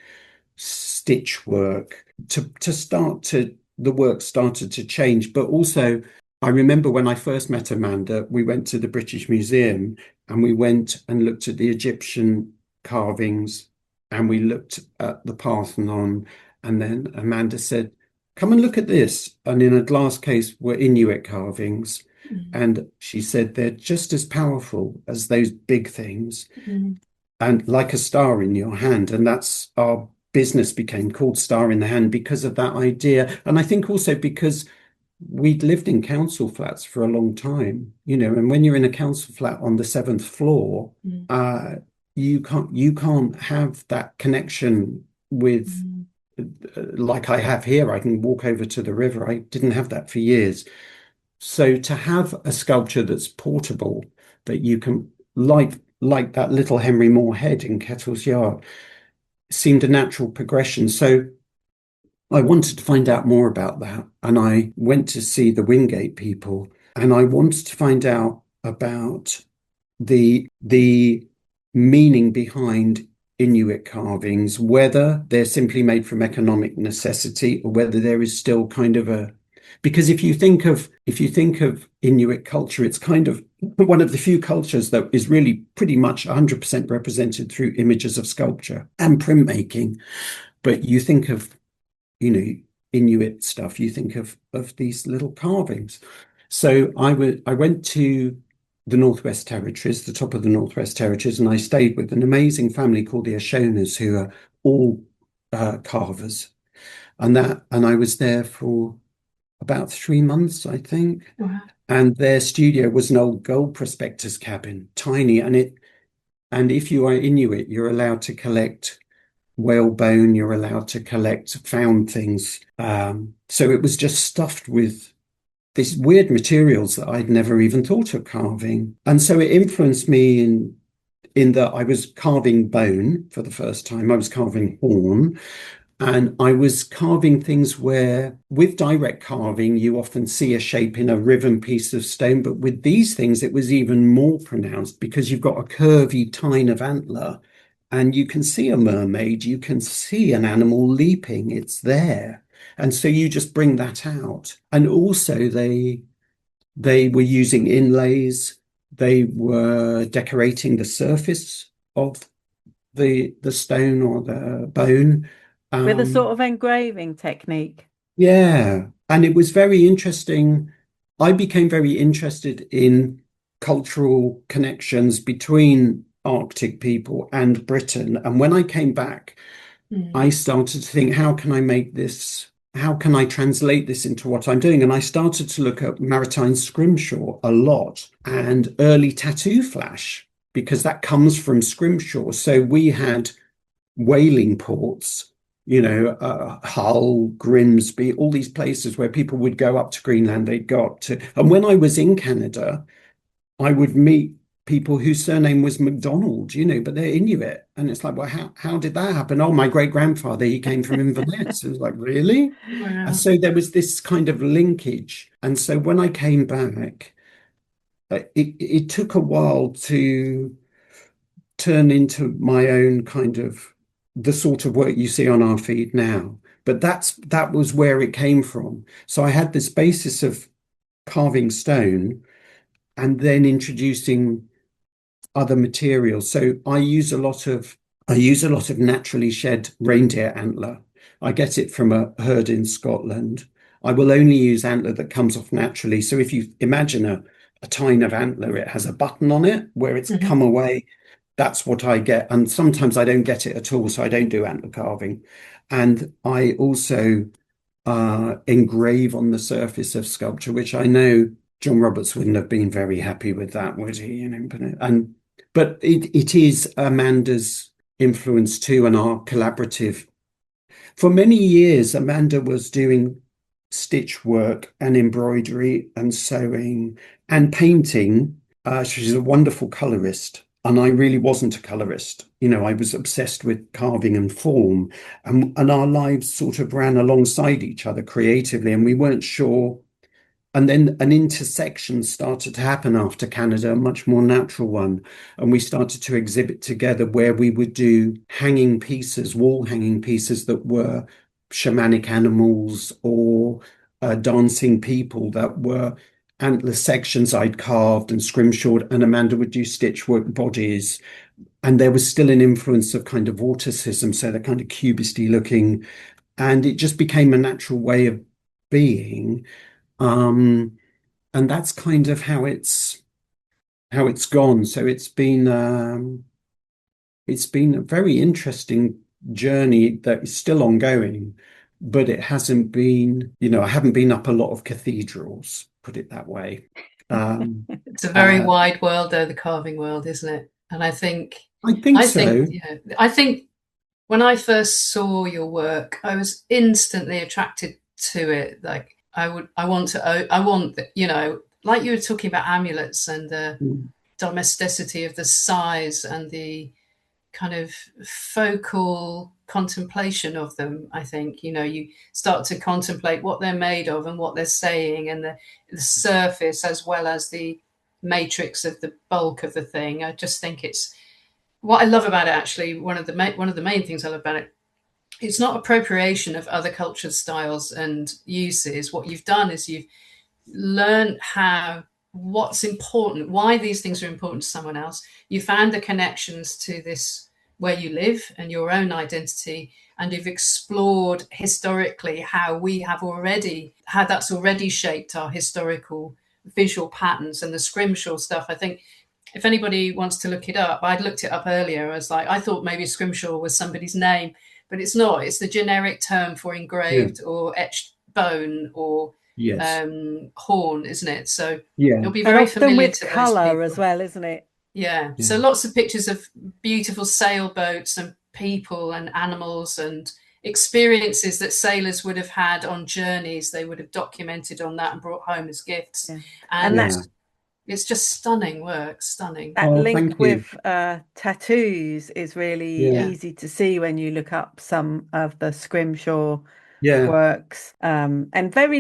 S3: stitch work, to start to the work started to change. But also, I remember when I first met Amanda, we went to the British Museum and we went and looked at the Egyptian carvings and we looked at the Parthenon. And then Amanda said, "Come and look at this." And in a glass case were Inuit carvings. And she said, "They're just as powerful as those big things and like a star in your hand." And that's our business became called Star in the Hand because of that idea. And I think also because we'd lived in council flats for a long time, and when you're in a council flat on the seventh floor, you can't have that connection with like I have here. I can walk over to the river. I didn't have that for years. So to have a sculpture that's portable, that you can, like that little Henry Moore head in Kettle's Yard, seemed a natural progression. So I wanted to find out more about that. And I went to see the Wingate people and I wanted to find out about the meaning behind Inuit carvings, whether they're simply made from economic necessity or whether there is still kind of because if you think of Inuit culture, it's kind of one of the few cultures that is really pretty much 100% represented through images of sculpture and printmaking. But you think of, Inuit stuff, you think of these little carvings. So I went to the Northwest Territories, the top of the Northwest Territories, and I stayed with an amazing family called the Ashonas, who are all carvers. And I was there for about 3 months, I think.
S2: Wow.
S3: And their studio was an old gold prospector's cabin, tiny. And if you are Inuit, you're allowed to collect whale bone, you're allowed to collect found things. So it was just stuffed with these weird materials that I'd never even thought of carving. And so it influenced me in that I was carving bone for the first time. I was carving horn. And I was carving things where, with direct carving, you often see a shape in a riven piece of stone. But with these things, it was even more pronounced because you've got a curvy tine of antler and you can see a mermaid, you can see an animal leaping, it's there. And so you just bring that out. And also they were using inlays, they were decorating the surface of the stone or the bone.
S1: With a sort of engraving technique.
S3: Yeah. And it was very interesting. I became very interested in cultural connections between Arctic people and Britain. And when I came back, I started to think, how can I make this? How can I translate this into what I'm doing? And I started to look at maritime scrimshaw a lot and early tattoo flash, because that comes from scrimshaw. So we had whaling ports, Hull, Grimsby, all these places where people would go up to Greenland, they'd go up to. And when I was in Canada, I would meet people whose surname was MacDonald, but they're Inuit. And it's like, well, how did that happen? Oh, my great-grandfather, he came from Inverness. It was like, really?
S2: Wow.
S3: And so there was this kind of linkage. And so when I came back, it took a while to turn into my own kind of the sort of work you see on our feed now. But that was where it came from. So I had this basis of carving stone and then introducing other materials. So I use a lot of naturally shed reindeer antler. I get it from a herd in Scotland. I will only use antler that comes off naturally. So if you imagine a tine of antler, it has a button on it where it's come away. That's what I get. And sometimes I don't get it at all, so I don't do antler carving. And I also engrave on the surface of sculpture, which I know John Roberts wouldn't have been very happy with that, would he? But it is Amanda's influence too, and our collaborative. For many years, Amanda was doing stitch work and embroidery and sewing and painting. She's a wonderful colorist. And I really wasn't a colorist. I was obsessed with carving and form, and our lives sort of ran alongside each other creatively, and we weren't sure and then an intersection started to happen after Canada, a much more natural one. And we started to exhibit together where we would do hanging pieces, wall hanging pieces that were shamanic animals or dancing people that were antler sections I'd carved and scrimshawed, and Amanda would do stitchwork bodies. And there was still an influence of kind of vorticism, so they're kind of cubisty looking. And it just became a natural way of being. And that's kind of how it's gone. So it's been a very interesting journey that is still ongoing, but it hasn't been, I haven't been up a lot of cathedrals, put it that way.
S2: It's a very wide world, though, the carving world, isn't it? And I think
S3: so.
S2: I think when I first saw your work, I was instantly attracted to it. Like I want, like you were talking about amulets and the domesticity of the size and the kind of focal contemplation of them. I think, you start to contemplate what they're made of and what they're saying, and the surface as well as the matrix of the bulk of the thing. I just think it's what I love about it. Actually, one of the main things I love about it, it's not appropriation of other cultures, styles and uses. What you've done is you've learned what's important, why these things are important to someone else. You found the connections to this, where you live and your own identity, and you've explored historically how that's already shaped our historical visual patterns. And the scrimshaw stuff, I think if anybody wants to look it up, I'd looked it up earlier. I thought maybe scrimshaw was somebody's name, but it's not. It's the generic term for engraved or etched bone or horn, isn't it? So it'll be very familiar
S1: with
S2: to
S1: colour as well, isn't it?
S2: Yeah. So lots of pictures of beautiful sailboats and people and animals and experiences that sailors would have had on journeys. They would have documented on that and brought home as gifts. And it's just stunning work, stunning.
S1: That link with tattoos is really easy to see when you look up some of the scrimshaw works, and very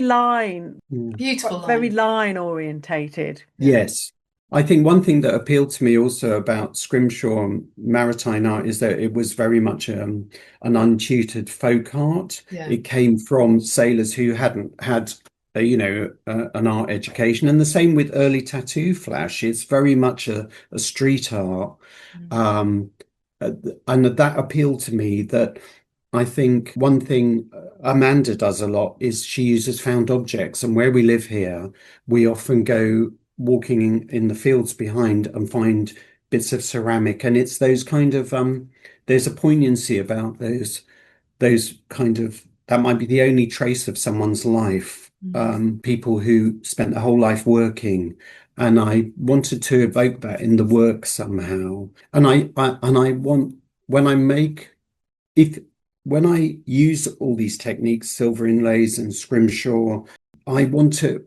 S2: beautiful,
S1: very line orientated.
S3: Yes. I think one thing that appealed to me also about scrimshaw and maritime art is that it was very much an untutored folk art. It came from sailors who hadn't had an art education, and the same with early tattoo flash. It's very much a street art, and that appealed to me. That I think one thing Amanda does a lot is she uses found objects, and where we live here, we often go walking in the fields behind and find bits of ceramic, and it's those kind of there's a poignancy about those kind of, that might be the only trace of someone's life. People who spent their whole life working, and I wanted to evoke that in the work somehow. And I want, when I use all these techniques, silver inlays and scrimshaw, I want to,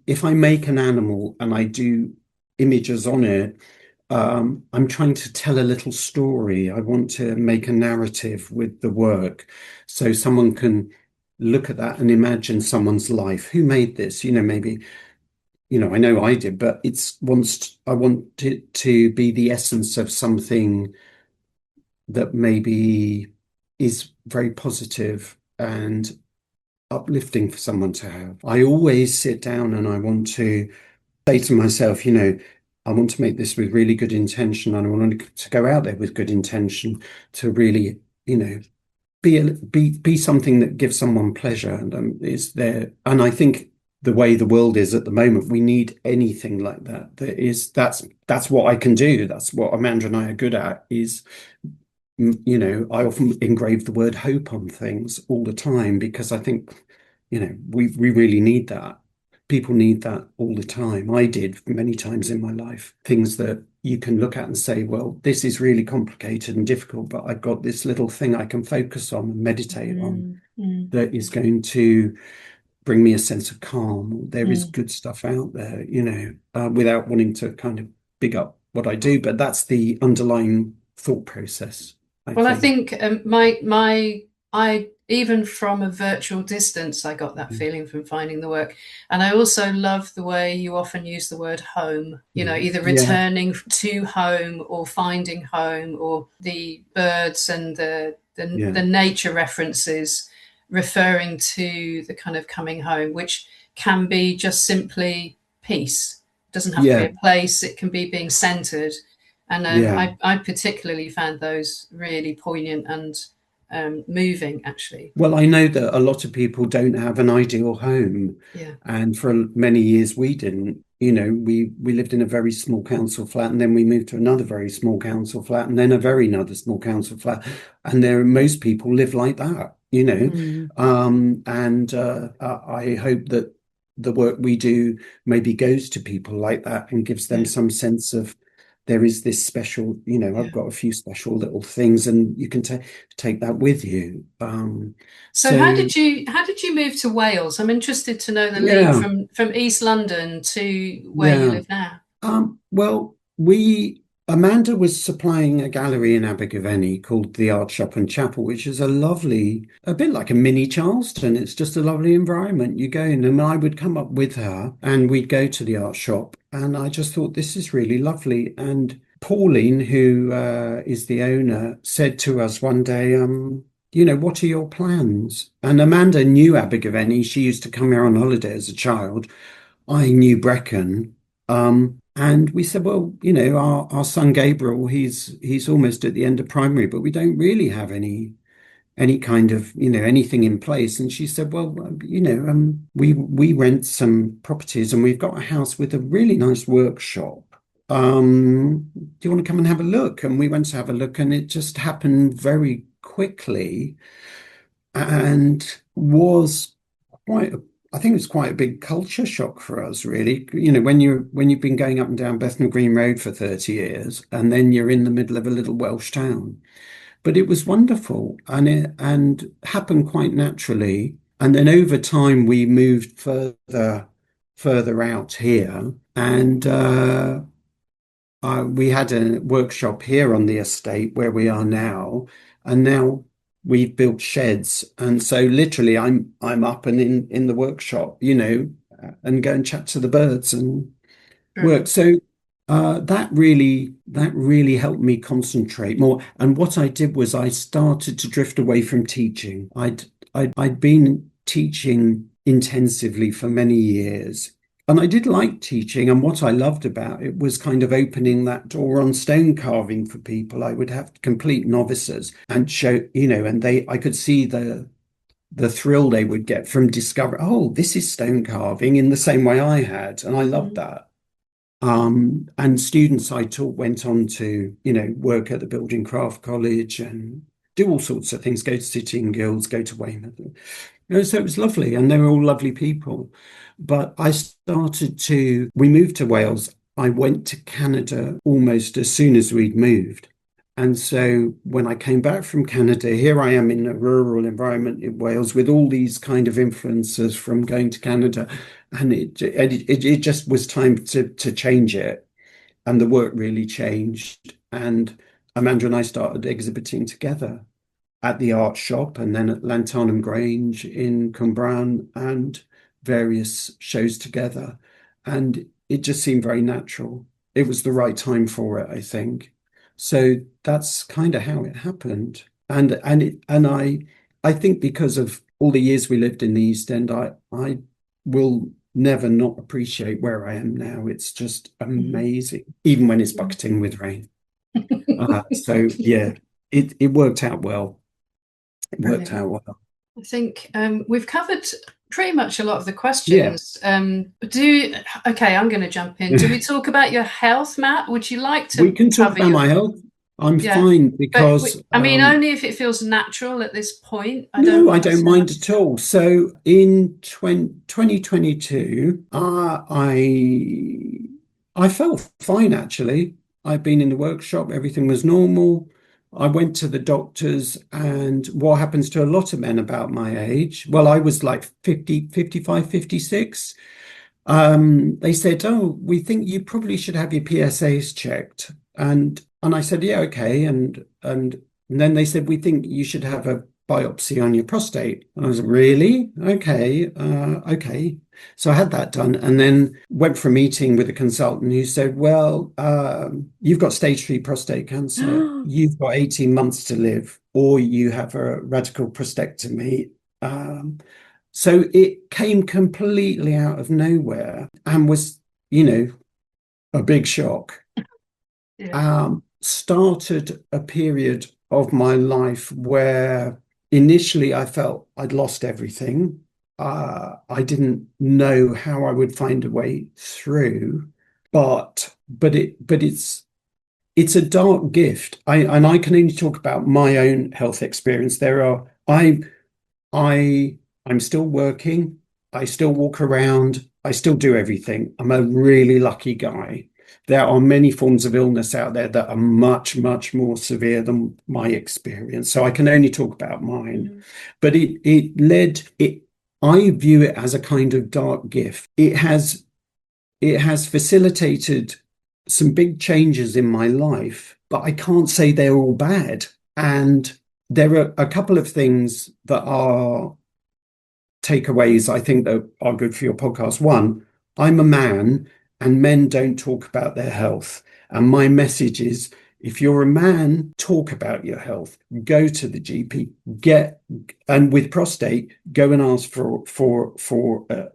S3: if I make an animal and I do images on it, I'm trying to tell a little story. I want to make a narrative with the work, so someone can look at that and imagine someone's life. Who made this? Maybe, I know I did, but I want it to be the essence of something that maybe is very positive and uplifting for someone to have. I always sit down and I want to say to myself, I want to make this with really good intention, and I want to go out there with good intention to really, be something that gives someone pleasure and is there. And I think the way the world is at the moment, we need anything like that. That's what I can do. That's what Amanda and I are good at. Is I often engrave the word hope on things all the time, because I think we really need that. People need that all the time. I did many times in my life, things that you can look at and say, well, this is really complicated and difficult, but I've got this little thing I can focus on and meditate on that is going to bring me a sense of calm. There is good stuff out there, without wanting to kind of big up what I do, but that's the underlying thought process.
S2: I think my I even from a virtual distance, I got that feeling from finding the work. And I also love the way you often use the word home, either
S3: Yeah,
S2: returning to home or finding home, or the birds and
S3: yeah,
S2: the nature references referring to the kind of coming home, which can be just simply peace. It doesn't have to be
S3: yeah,
S2: a place, it can be being centered. And
S3: yeah.
S2: I particularly found those really poignant and moving, actually.
S3: Well, I know that a lot of people don't have an ideal home,
S2: Yeah.
S3: and for many years we didn't. We lived in a very small council flat, and then we moved to another very small council flat, and then a very another small council flat, and most people live like that.
S1: Mm.
S3: And I hope that the work we do maybe goes to people like that and gives them
S2: Yeah.
S3: some sense of there is this special,
S2: Yeah.
S3: I've got a few special little things, and you can take that with you.
S2: So how
S3: So
S2: did you move to Wales? I'm interested to know the leap
S3: yeah,
S2: from East London to where you
S3: yeah.
S2: live now.
S3: Well, we Amanda was supplying a gallery in Abergavenny called the Art Shop and Chapel, which is a bit like a mini Charleston. It's just a lovely environment. You go in, and I would come up with her, and we'd go to the art shop, and I just thought this is really lovely. And Pauline, who is the owner, said to us one day, what are your plans? And Amanda knew Abergavenny. She used to come here on holiday as a child. I knew Brecon. And we said, well, our son Gabriel, he's almost at the end of primary, but we don't really have any kind of, anything in place. And she said, well, we rent some properties, and we've got a house with a really nice workshop. Do you want to come and have a look? And we went to have a look, and it just happened very quickly, and was quite I think it was quite a big culture shock for us, really. When you've been going up and down Bethnal Green Road for 30 years, and then you're in the middle of a little Welsh town. But it was wonderful, and it and happened quite naturally. And then over time we moved further out here, and we had a workshop here on the estate where we are now, and now we've built sheds, and so literally I'm up and in the workshop, and go and chat to the birds and work.
S2: Brilliant.
S3: So that really helped me concentrate more. And what I did was I started to drift away from teaching. I'd been teaching intensively for many years. And I did like teaching, and what I loved about it was kind of opening that door on stone carving for people. I would have complete novices and show, and I could see the thrill they would get from discovering, oh, this is stone carving in the same way I had. And I loved
S2: Mhm.
S3: that. And students I taught went on to, work at the Building Craft College and do all sorts of things, go to City Guilds, go to Weymouth. So it was lovely, and they were all lovely people. But we moved to Wales. I went to Canada almost as soon as we'd moved. And so when I came back from Canada, here I am in a rural environment in Wales with all these kind of influences from going to Canada. And it just was time to change it. And the work really changed. And Amanda and I started exhibiting together at the art shop, and then at Llantarnam Grange in Cwmbran, and various shows together. And it just seemed very natural. It was the right time for it, I think. So that's kind of how it happened. And I think because of all the years we lived in the East End, I will never not appreciate where I am now. It's just
S2: Mhm.
S3: amazing, even when it's bucketing with rain. So yeah, it worked out well. It worked
S2: Brilliant.
S3: out well.
S2: I think we've covered pretty much a lot of the
S3: Yeah.
S2: questions. Okay, I'm going to jump in. Do we talk about your health, Matt? Would you like
S3: We
S2: to
S3: can talk
S2: cover
S3: about
S2: your?
S3: my health. I'm
S2: Yeah,
S3: fine
S2: but
S3: because
S2: I mean, only if it feels natural at this point. I don't
S3: no, I
S2: want
S3: don't
S2: to.
S3: mind at all. So in 2022, I felt fine actually. I've been in the workshop, everything was normal. I went to the doctors, and what happens to a lot of men about my age? Well, I was like 50, 55, 56. They said, "Oh, we think you probably should have your PSAs checked." And I said, "Yeah, okay." And then they said, "We think you should have biopsy on your prostate. And I was like, really? Okay, okay. So I had that done, and then went for a meeting with a consultant who said, well, you've got stage 3 prostate cancer. You've got 18 months to live, or you have a radical prostatectomy. So it came completely out of nowhere and was, a big shock. Started a period of my life where initially I felt I'd lost everything. I didn't know how I would find a way through, but it's a dark gift. I can only talk about my own health experience. I'm still working. I still walk around. I still do everything. I'm a really lucky guy. There are many forms of illness out there that are much, much more severe than my experience. So I can only talk about mine. But I view it as a kind of dark gift. It has facilitated some big changes in my life, but I can't say they're all bad. And there are a couple of things that are takeaways I think that are good for your podcast. One, I'm a man, and men don't talk about their health. And my message is, if you're a man, talk about your health. Go to the GP. And with prostate, go and ask for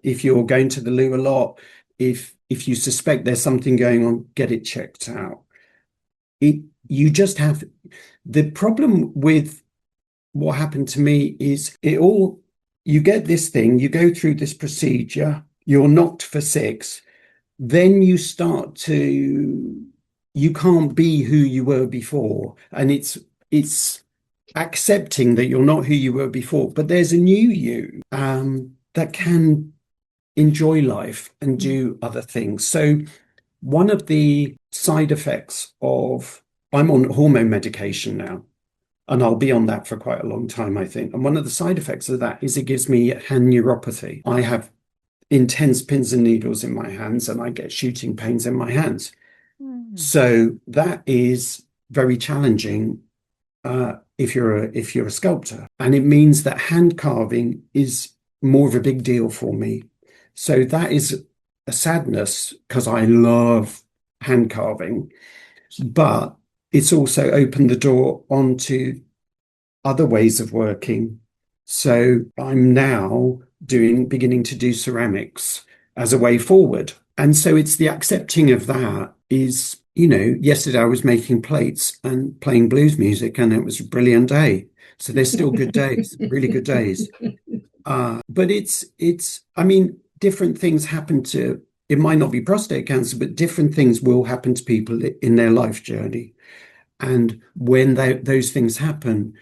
S3: if you're going to the loo a lot, if you suspect there's something going on, get it checked out. You just have the problem with what happened to me is you get this thing, you go through this procedure, you're knocked for 6. Then you can't be who you were before. And it's accepting that you're not who you were before, but there's a new you that can enjoy life and do other things. So one of the side effects I'm on hormone medication now, and I'll be on that for quite a long time, I think. And one of the side effects of that is it gives me hand neuropathy. I have intense pins and needles in my hands, and I get shooting pains in my hands. So that is very challenging if you're a sculptor, and it means that hand carving is more of a big deal for me. So that is a sadness, because I love hand carving, but it's also opened the door onto other ways of working. So I'm now beginning to do ceramics as a way forward. And so it's the accepting of that is, yesterday I was making plates and playing blues music, and it was a brilliant day. So there's still good days, really good days. But different things happen it might not be prostate cancer, but different things will happen to people in their life journey. And when those things happen,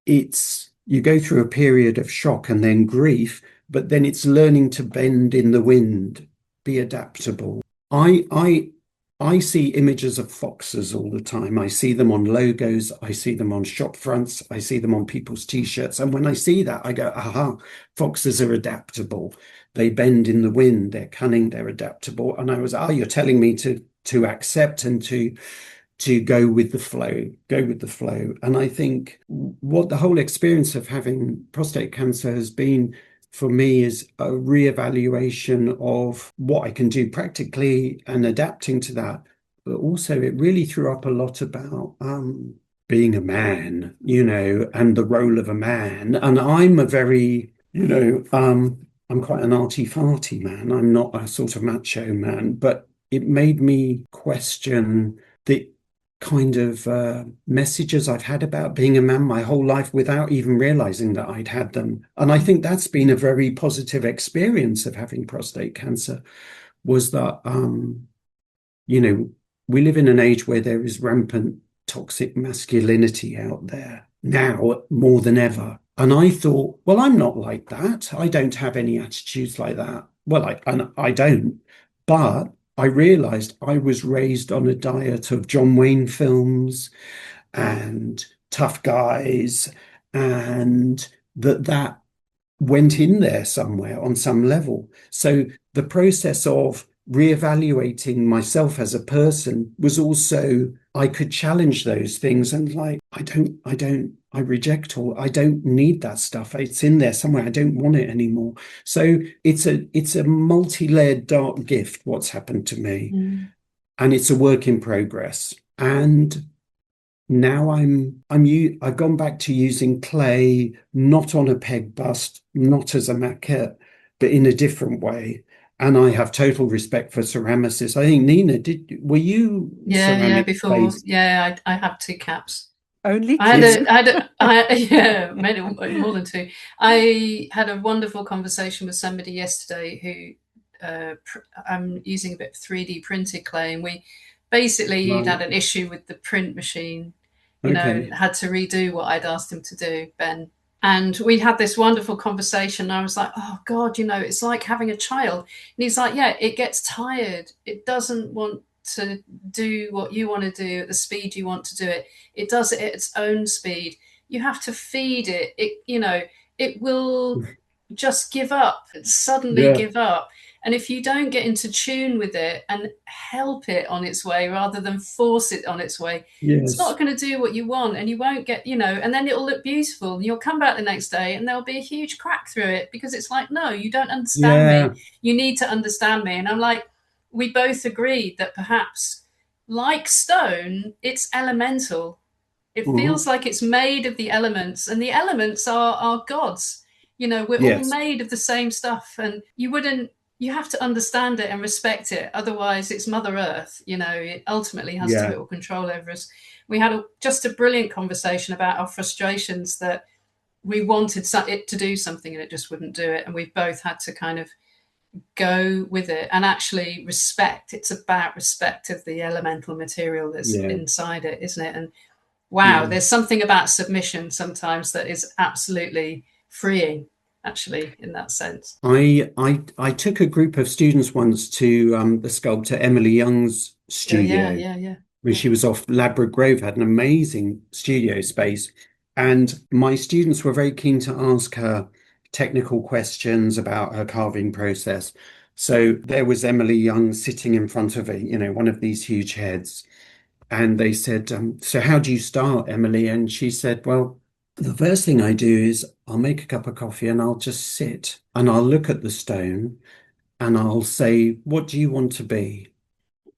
S3: you go through a period of shock and then grief, but then it's learning to bend in the wind, be adaptable. I see images of foxes all the time. I see them on logos. I see them on shop fronts. I see them on people's T-shirts. And when I see that, I go, aha, foxes are adaptable. They bend in the wind. They're cunning. They're adaptable. And I was, you're telling me to accept and to go with the flow. And I think what the whole experience of having prostate cancer has been for me is a reevaluation of what I can do practically and adapting to that. But also it really threw up a lot about being a man, and the role of a man. And I'm a very, I'm quite an arty-farty man. I'm not a sort of macho man, but it made me question the kind of messages I've had about being a man my whole life without even realizing that I'd had them. And I think that's been a very positive experience of having prostate cancer, was that, we live in an age where there is rampant toxic masculinity out there now more than ever. And I thought, well, I'm not like that. I don't have any attitudes like that. Well, I don't. But I realized I was raised on a diet of John Wayne films and tough guys, and that went in there somewhere on some level. So the process of reevaluating myself as a person was also, I could challenge those things and I don't reject all. I don't need that stuff. It's in there somewhere. I don't want it anymore. So it's a multi-layered dark gift, what's happened to me. And it's a work in progress. And now I've gone back to using clay, not on a peg bust, not as a maquette, but in a different way. And I have total respect for ceramicists. I think, Nina, were you ceramic
S2: before.
S3: based?
S2: Yeah, I have 2 caps.
S1: Only
S2: I
S1: two.
S2: had yeah, many more than 2. I had a wonderful conversation with somebody yesterday who I'm using a bit of 3D printed clay, and he'd had
S3: Right.
S2: an issue with the print machine,
S3: Okay.
S2: had to redo what I'd asked him to do, Ben. And we had this wonderful conversation. And I was like, oh God, it's like having a child. And he's like, yeah, it gets tired. It doesn't want to do what you want to do at the speed you want to do it. It does it at its own speed. You have to feed it. It will just give up, suddenly
S3: Yeah.
S2: give up. And if you don't get into tune with it and help it on its way rather than force it on its way, it's
S3: Yes.
S2: not going to do what you want, and you won't get, and then it'll look beautiful. And you'll come back the next day and there'll be a huge crack through it because it's like, no, you don't understand me.
S3: Yeah.
S2: You need to understand me. And I'm like, we both agreed that perhaps, like stone, it's elemental. It feels like it's made of the elements, and the elements are gods. We're all
S3: Yes.
S2: made of the same stuff, and you have to understand it and respect it. Otherwise, it's Mother Earth. It ultimately has
S3: Yeah.
S2: total control over us. We had just a brilliant conversation about our frustrations, that we wanted it to do something and it just wouldn't do it. And we've both had to kind of go with it and actually respect. It's about respect of the elemental material that's inside it, isn't it? And wow, there's something about submission sometimes that is absolutely freeing, actually, in that sense.
S3: I took a group of students once to the sculptor Emily Young's studio.
S2: Yeah.
S3: When she was off Ladbroke Grove, had an amazing studio space. And my students were very keen to ask her technical questions about her carving process. So there was Emily Young sitting in front of one of these huge heads. And they said, so how do you start, Emily? And she said, well, the first thing I do is I'll make a cup of coffee and I'll just sit and I'll look at the stone and I'll say, what do you want to be?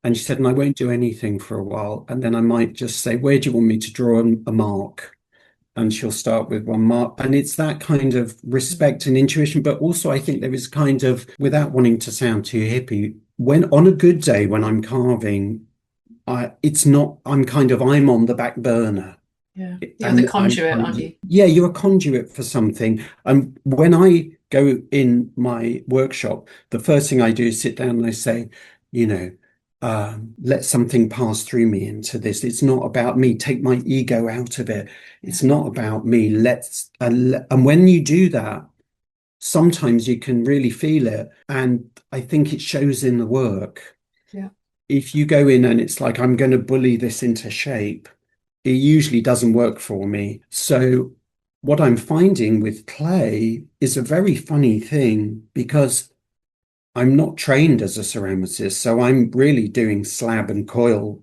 S3: And she said, and I won't do anything for a while. And then I might just say, where do you want me to draw a mark? And she'll start with one mark. And it's that kind of respect and intuition. But also, I think there is kind of, without wanting to sound too hippie, when on a good day, when I'm carving, I'm on the back burner.
S2: Yeah. You're the conduit, aren't you?
S3: Yeah, you're a conduit for something. And when I go in my workshop, the first thing I do is sit down and I say, let something pass through me into this. It's not about me. Take my ego out of it. It's not about me. And when you do that, sometimes you can really feel it. And I think it shows in the work.
S2: Yeah.
S3: If you go in and it's like, I'm going to bully this into shape, it usually doesn't work for me. So what I'm finding with clay is a very funny thing, because I'm not trained as a ceramicist, so I'm really doing slab and coil,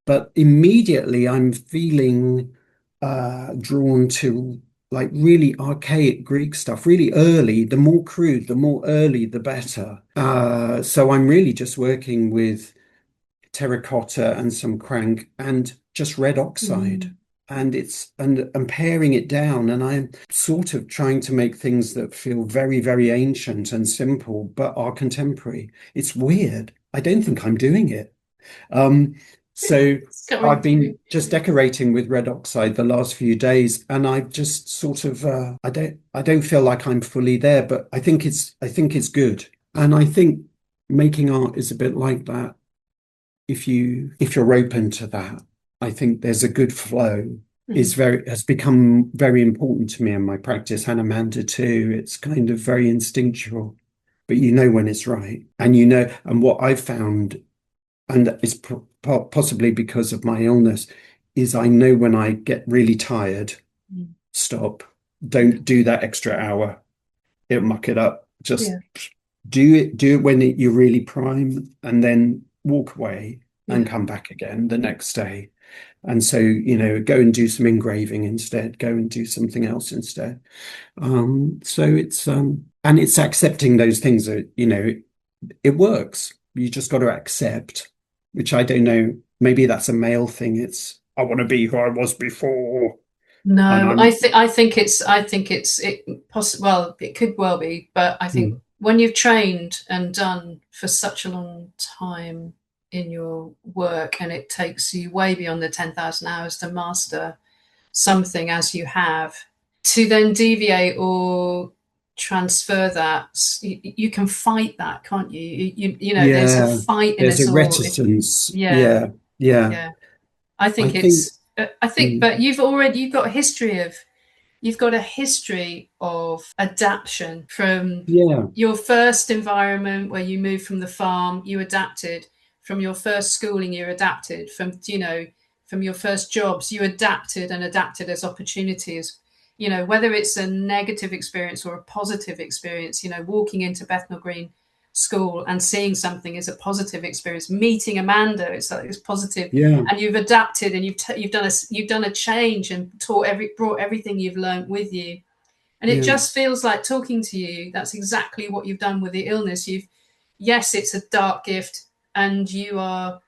S3: but immediately I'm feeling drawn to like really archaic Greek stuff, really early. The more crude, the more early, the better. So I'm really just working with terracotta and some crank and just red oxide. And and paring it down, and I'm sort of trying to make things that feel very, very ancient and simple, but are contemporary. It's weird. I don't think I'm doing it. So I've been just decorating with red oxide the last few days, and I've just sort of I don't feel like I'm fully there, but I think it's good. And I think making art is a bit like that. If you're open to that, I think there's a good flow. Has become very important to me in my practice, and Amanda too. It's kind of very instinctual, but you know when it's right, and what I've found, and it's possibly because of my illness, is I know when I get really tired, stop, don't do that extra hour, it'll muck it up. Just do it when you're really prime, and then walk away and come back again the next day. And so, you know, go and do some engraving instead, go and do something else instead. So it's and it's accepting those things that, you know, it works. You just got to accept, which I don't know, maybe that's a male thing. It's I want to be who I was before. And
S2: No,
S3: I'm
S2: I think it's well, it could well be, but I think
S3: mm,
S2: when you've trained and done for such a long time in your work, and it takes you way beyond the 10,000 hours to master something as you have, to then deviate or transfer that, you can fight that, can't you? You know, there's a
S3: yeah,
S2: fight in
S3: there's
S2: us
S3: a
S2: all.
S3: reticence.
S2: Yeah,
S3: Yeah, yeah.
S2: yeah. I
S3: I
S2: think
S3: think mm,
S2: but you've got a history of adaptation from
S3: yeah,
S2: your first environment where you moved from the farm, you adapted from your first schooling, you adapted from, you know, from your first jobs, you adapted and adapted as opportunities, you know, whether it's a negative experience or a positive experience, you know, walking into Bethnal Green school and seeing something is a positive experience. Meeting Amanda, it's positive,
S3: yeah,
S2: and you've adapted and you've done a change and brought everything you've learned with you. And it
S3: yeah,
S2: just feels like talking to you. That's exactly what you've done with the illness. Yes, it's a dark gift, and you are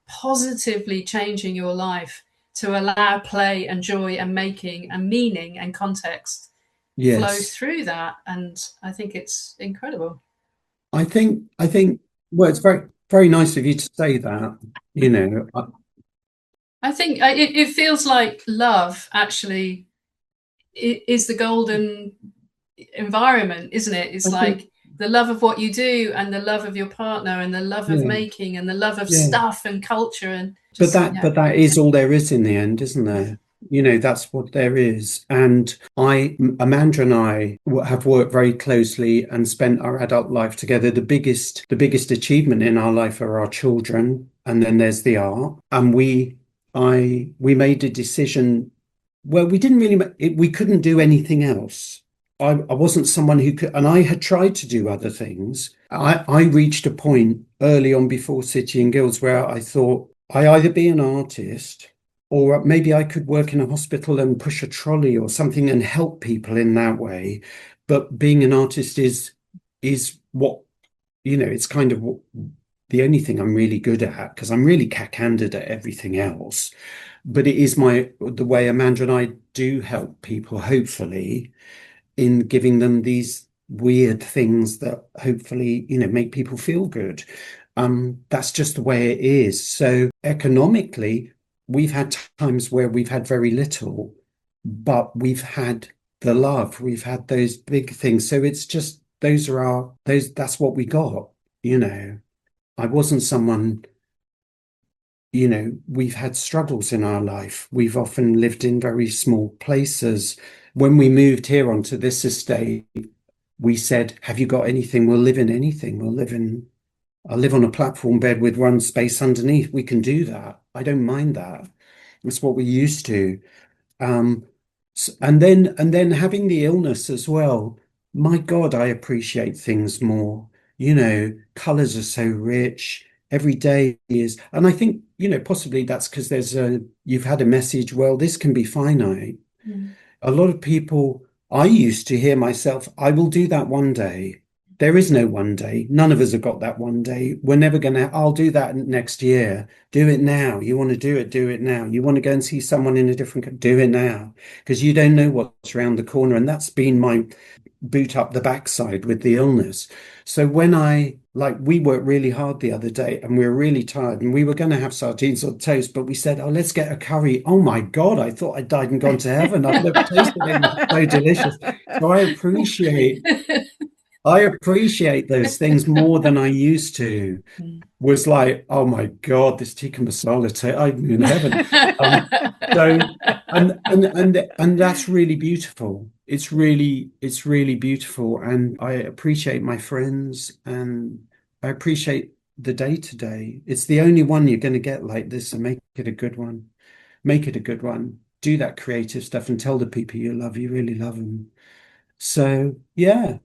S2: positively changing your life to allow play and joy and making and meaning and context flow
S3: yes.
S2: through that. And I think it's incredible.
S3: I think well, it's very, very nice of you to say that, you know.
S2: I think it feels like love actually is the golden environment, isn't it? It's
S3: I think
S2: like the love of what you do and the love of your partner and the love of
S3: yeah,
S2: making and the love of
S3: yeah.
S2: stuff and culture and
S3: But
S2: just, yeah.
S3: that is all there is in the end, isn't
S2: Yeah.
S3: there? You know, that's what there is. And Amanda and I have worked very closely and spent our adult life together. The biggest achievement in our life are our children, and then there's the art. And we made a decision. Well, we didn't really, we couldn't do anything else. I wasn't someone who could, and I had tried to do other things. I reached a point early on before City and Guilds where I thought I either be an artist or maybe I could work in a hospital and push a trolley or something and help people in that way. But being an artist is what, you know, it's kind of the only thing I'm really good at because I'm really cack-handed at everything else. But it is the way Amanda and I do help people, hopefully, in giving them these weird things that hopefully, you know, make people feel good. That's just the way it is. So economically, we've had times where we've had very little, but we've had the love, we've had those big things. So it's just that's what we got, you know. I wasn't someone, you know, we've had struggles in our life. We've often lived in very small places. When we moved here onto this estate, we said, have you got anything? We'll live in anything. I'll live on a platform bed with one space underneath. We can do that. I don't mind that. It's what we used to. Um, and then having the illness as well. My God, I appreciate things more. You know, colors are so rich. Every day is, and I think, you know, possibly that's because you've had a message. Well, this can be finite.
S2: Mm.
S3: A lot of people, I used to hear myself, I will do that one day. There is no one day. None of us have got that one day. We're never going to, I'll do that next year. Do it now. You want to do it now. You want to go and see someone in a different, do it now. Because you don't know what's around the corner. And that's been my boot up the backside with the illness. So when we worked really hard the other day and we were really tired and we were going to have sardines on toast, but we said, oh, let's get a curry. Oh my God, I thought I'd died and gone to heaven. I've never tasted anything so delicious. So I appreciate those things more than I used to. Was like, oh my God, this tikka masala, I'm in heaven. Um, so and that's really beautiful. It's really beautiful, and I appreciate my friends, and I appreciate the day to day. It's the only one you're going to get like this, and make it a good one. Make it a good one. Do that creative stuff and tell the people you love you really love them. So yeah,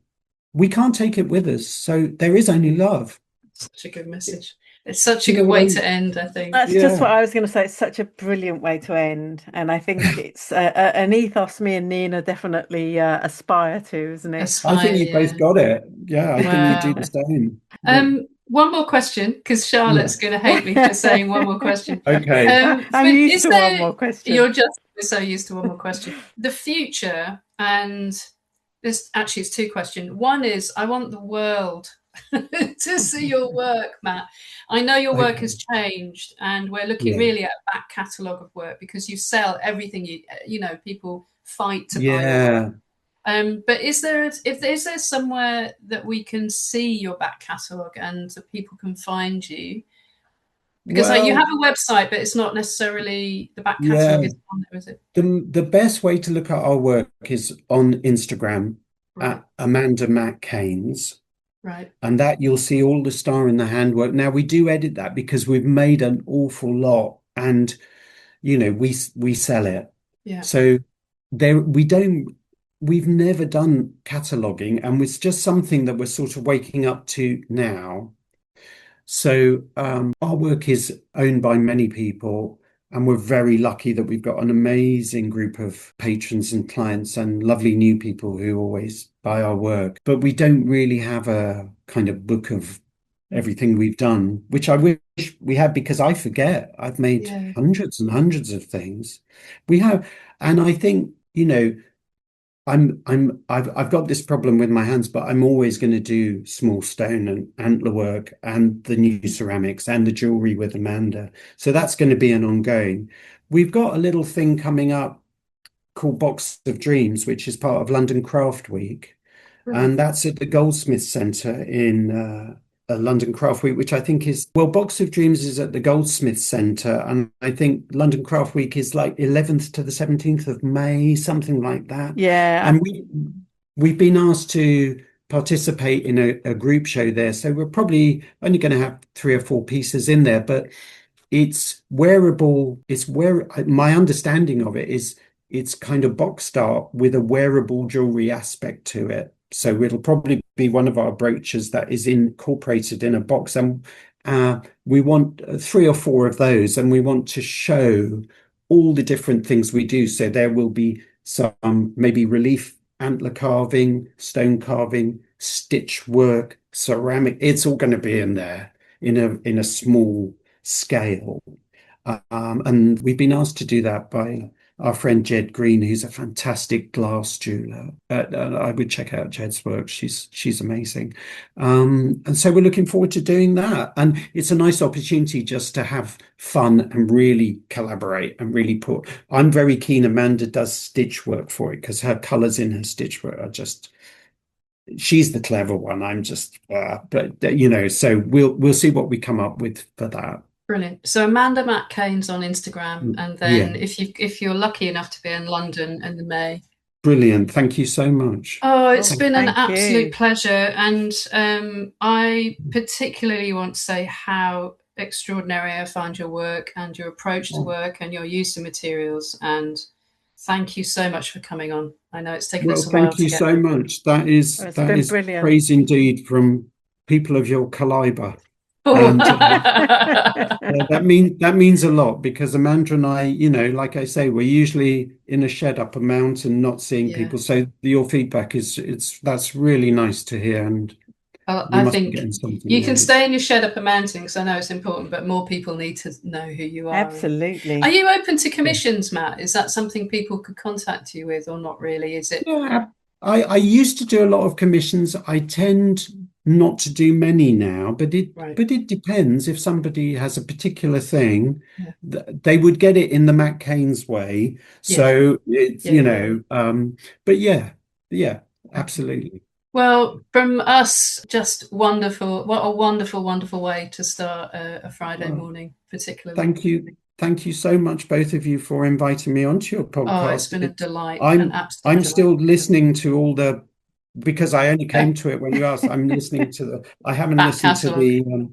S3: we can't take it with us. So there is only love.
S2: Such a good message. It's such
S3: Do
S2: a
S3: you know
S2: good
S3: what
S2: way
S3: I'm?
S2: to end, I think.
S1: That's just
S3: Yeah,
S1: what I was going to say. It's such a brilliant way to end. And I think it's an ethos me and Nina definitely aspire to, isn't it?
S3: I think
S2: Aspire,
S3: you both
S2: yeah.
S3: got it. Yeah, I think you do the
S2: Wow.
S3: same. Yeah.
S2: One more question, because Charlotte's
S3: Yes.
S2: going to hate me for saying one more question.
S3: Okay.
S1: I'm used
S2: Is
S1: to one
S2: there,
S1: more question.
S2: you're just so used to one more question. The future, and this actually is two questions. One is, I want the world to see your work, Matt. I know your work
S3: Okay.
S2: has changed, and we're looking
S3: Yeah.
S2: really at a back catalogue of work because you sell everything people fight to buy your work.
S3: Yeah.
S2: But is there somewhere that we can see your back catalogue and that people can find you? Because you have
S3: Well,
S2: a website, but it's not necessarily the back catalogue
S3: yeah.
S2: is on there, is it?
S3: The best way to look at our work is on Instagram
S2: Right,
S3: at Amanda Matt Caines,
S2: right,
S3: and that you'll see all the star in the handwork. Now we do edit that because we've made an awful lot, and we sell it.
S2: yeah,
S3: So there we don't we've never done cataloging, and it's just something that we're sort of waking up to now. So our work is owned by many people, and we're very lucky that we've got an amazing group of patrons and clients and lovely new people who always buy our work. But we don't really have a kind of book of everything we've done, which I wish we had because I forget. I've made
S2: yeah.
S3: hundreds and hundreds of things. We have, and I think, I've got this problem with my hands, but I'm always going to do small stone and antler work and the new ceramics and the jewelry with Amanda. So that's going to be an ongoing. We've got a little thing coming up called Box of Dreams, which is part of London Craft Week.
S2: Brilliant.
S3: And that's at the Goldsmiths Centre in London Craft Week, which I think Box of Dreams is at the Goldsmiths Centre. And I think London Craft Week is like 11th to the 17th of May, something like that.
S1: Yeah.
S3: And we've been asked to participate in a group show there. So we're probably only going to have 3 or 4 pieces in there, but it's wearable. My understanding of it is it's kind of boxed art with a wearable jewelry aspect to it. So it'll probably be one of our brooches that is incorporated in a box. And we want 3 or 4 of those, and we want to show all the different things we do. So there will be some maybe relief antler carving, stone carving, stitch work, ceramic. It's all going to be in there in a small scale. And we've been asked to do that by our friend Jed Green, who's a fantastic glass jeweler. I would check out Jed's work. She's amazing. And so we're looking forward to doing that. And it's a nice opportunity just to have fun and really collaborate and really I'm very keen Amanda does stitch work for it because her colours in her stitch work are just she's the clever one. I'm just so we'll see what we come up with for that.
S2: Brilliant. So Amanda Matt Caines on Instagram, and
S3: Yeah.
S2: then if you're lucky enough to be in London in the May.
S3: Brilliant. Thank you so much.
S2: Oh, it's been an
S1: thank
S2: absolute
S1: you.
S2: pleasure. And I particularly want to say how extraordinary I find your work and your approach to work and your use of materials. And thank you so much for coming on. I know it's taken us a while
S3: Thank
S2: to
S3: you
S2: get
S3: so
S2: there.
S3: much. That
S1: It's been
S3: is
S1: brilliant.
S3: praise indeed from people of your caliber.
S2: Oh.
S3: And that means a lot because Amanda and I, like I say, we're usually in a shed up a mountain, not seeing
S2: Yeah.
S3: people. So your feedback that's really nice to hear. And
S2: I think
S3: getting something
S2: you can
S3: right.
S2: stay in your shed up a mountain because I know it's important, but more people need to know who you are.
S1: Absolutely.
S2: Are you open to commissions, Matt? Is that something people could contact you with, or not really? Is it?
S3: Yeah, I used to do a lot of commissions. I tend not to do many now, but it depends. If somebody has a particular thing, they would get it in the Matt Caines way. So it's but yeah, absolutely.
S2: Well, from us, just wonderful. What a wonderful, wonderful way to start a Friday morning, particularly.
S3: Thank you so much, both of you, for inviting me onto your podcast.
S2: Oh, it's been a delight.
S3: I'm still listening to all because I only came to it when you asked. I'm listening to I haven't listened to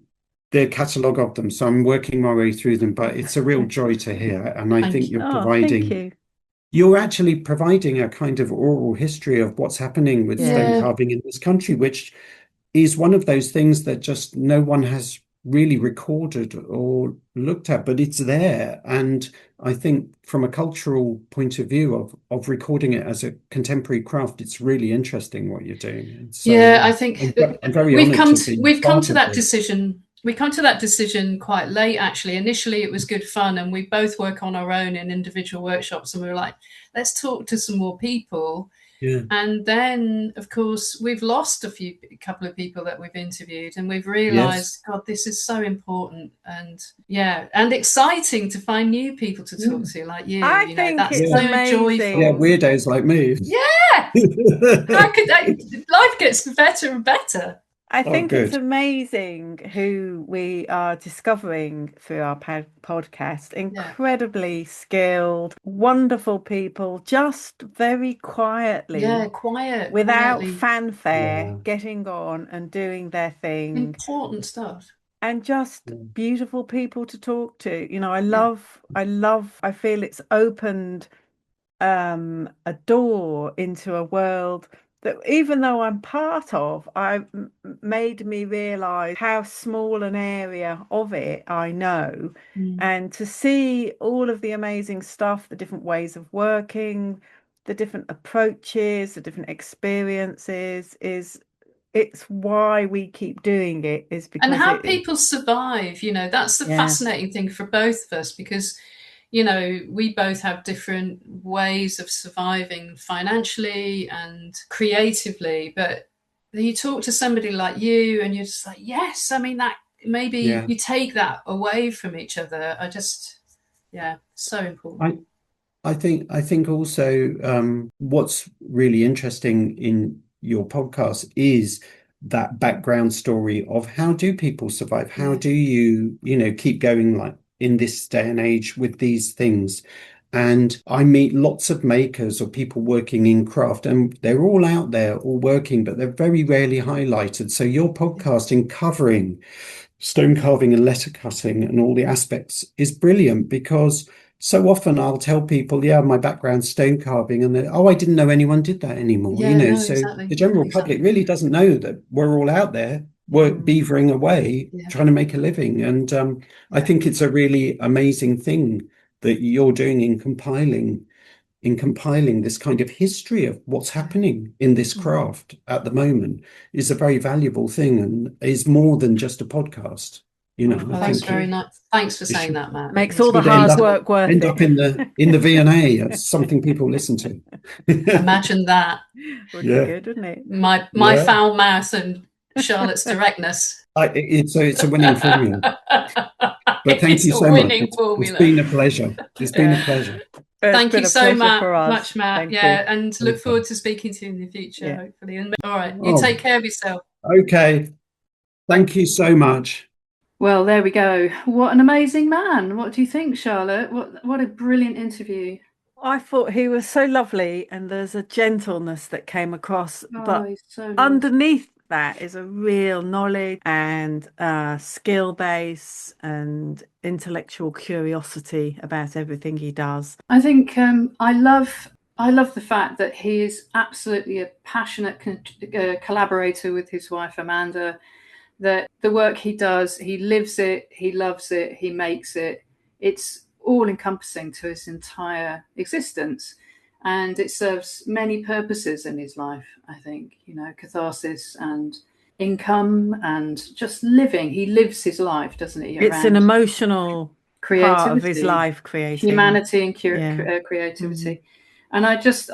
S3: the catalogue of them, so I'm working my way through them. But it's a real joy to hear, and I think you're providing.
S1: Thank you.
S3: You're actually providing a kind of oral history of what's happening with stone carving in this country, which is one of those things that just no one has really recorded or looked at, but it's there. And I think from a cultural point of view of recording it as a contemporary craft, it's really interesting what you're doing. And so
S2: Yeah, I think
S3: I'm very
S2: we've
S3: honoured
S2: come
S3: to
S2: to,
S3: be
S2: we've come
S3: part
S2: to
S3: of
S2: that
S3: this.
S2: decision. We come to that decision quite late, actually. Initially, it was good fun, and we both work on our own in individual workshops, and we were like, let's talk to some more people.
S3: Yeah.
S2: And then, of course, we've lost a couple of people that we've interviewed, and we've
S3: Yes.
S2: realised, God, this is so important, and and exciting to find new people to talk to, like you.
S1: I
S2: You know,
S1: think
S2: that's
S1: it's
S3: Yeah.
S2: so
S1: amazing.
S3: Yeah,
S2: joyful.
S3: weirdos like me.
S2: Yeah, life gets better and better.
S1: I
S3: Oh,
S1: think it's
S3: good.
S1: amazing who we are discovering through our podcast.
S2: Yeah.
S1: Incredibly skilled, wonderful people, just very quietly, without
S2: quietly.
S1: fanfare,
S3: Yeah.
S1: getting on and doing their thing,
S2: Important stuff.
S1: and just
S3: Yeah.
S1: beautiful people to talk to. You know,
S2: Yeah.
S1: I feel it's opened a door into a world that, even though I'm part of, made me realize how small an area of it I know. And to see all of the amazing stuff, the different ways of working, the different approaches, the different experiences, it's why we keep doing it, is
S2: And
S1: because
S2: how people survive, that's the fascinating thing for both of us, because we both have different ways of surviving financially and creatively. But you talk to somebody like you and you're just like, yes, I mean, that maybe you take that away from each other. So important.
S3: I think also what's really interesting in your podcast is that background story of how do people survive? How do you keep going like in this day and age with these things? And I meet lots of makers or people working in craft, and they're all out there, all working, but they're very rarely highlighted. So your podcast in covering stone carving and letter cutting and all the aspects is brilliant, because so often I'll tell people, yeah, my background's stone carving, and they're, oh, I didn't know anyone did that anymore. So
S2: Exactly.
S3: the general public really doesn't know that we're all out there beavering away, trying to make a living. And I think it's a really amazing thing that you're doing in compiling this kind of history of what's happening in this craft at the moment is a very valuable thing, and is more than just a podcast.
S2: Well, that's very nice. Thanks for saying that, Matt.
S1: Makes all the hard work worth
S3: end
S1: it.
S3: up in the V&A. It's something people listen to.
S2: Imagine that.
S1: Would be good, wouldn't it?
S2: My foul mouth and Charlotte's directness.
S3: It's a winning formula. But thank you so much. It's been a pleasure. It's been a pleasure.
S2: Thank you so much, Matt.
S1: Thank you.
S2: And look forward to speaking to you in the future, hopefully. And all right, you take care of yourself.
S3: Okay. Thank you so much.
S2: Well, there we go. What an amazing man. What do you think, Charlotte? What a brilliant interview.
S1: I thought he was so lovely, and there's a gentleness that came across, but
S2: so
S1: underneath that is a real knowledge and skill base and intellectual curiosity about everything he does.
S2: I think I love the fact that he is absolutely a passionate collaborator with his wife Amanda, that the work he does, he lives it, he loves it, he makes it. It's all encompassing to his entire existence, and it serves many purposes in his life. I think, catharsis and income and just living. He lives his life, doesn't he?
S1: It's an emotional part of his life, creating
S2: humanity and creativity. And I just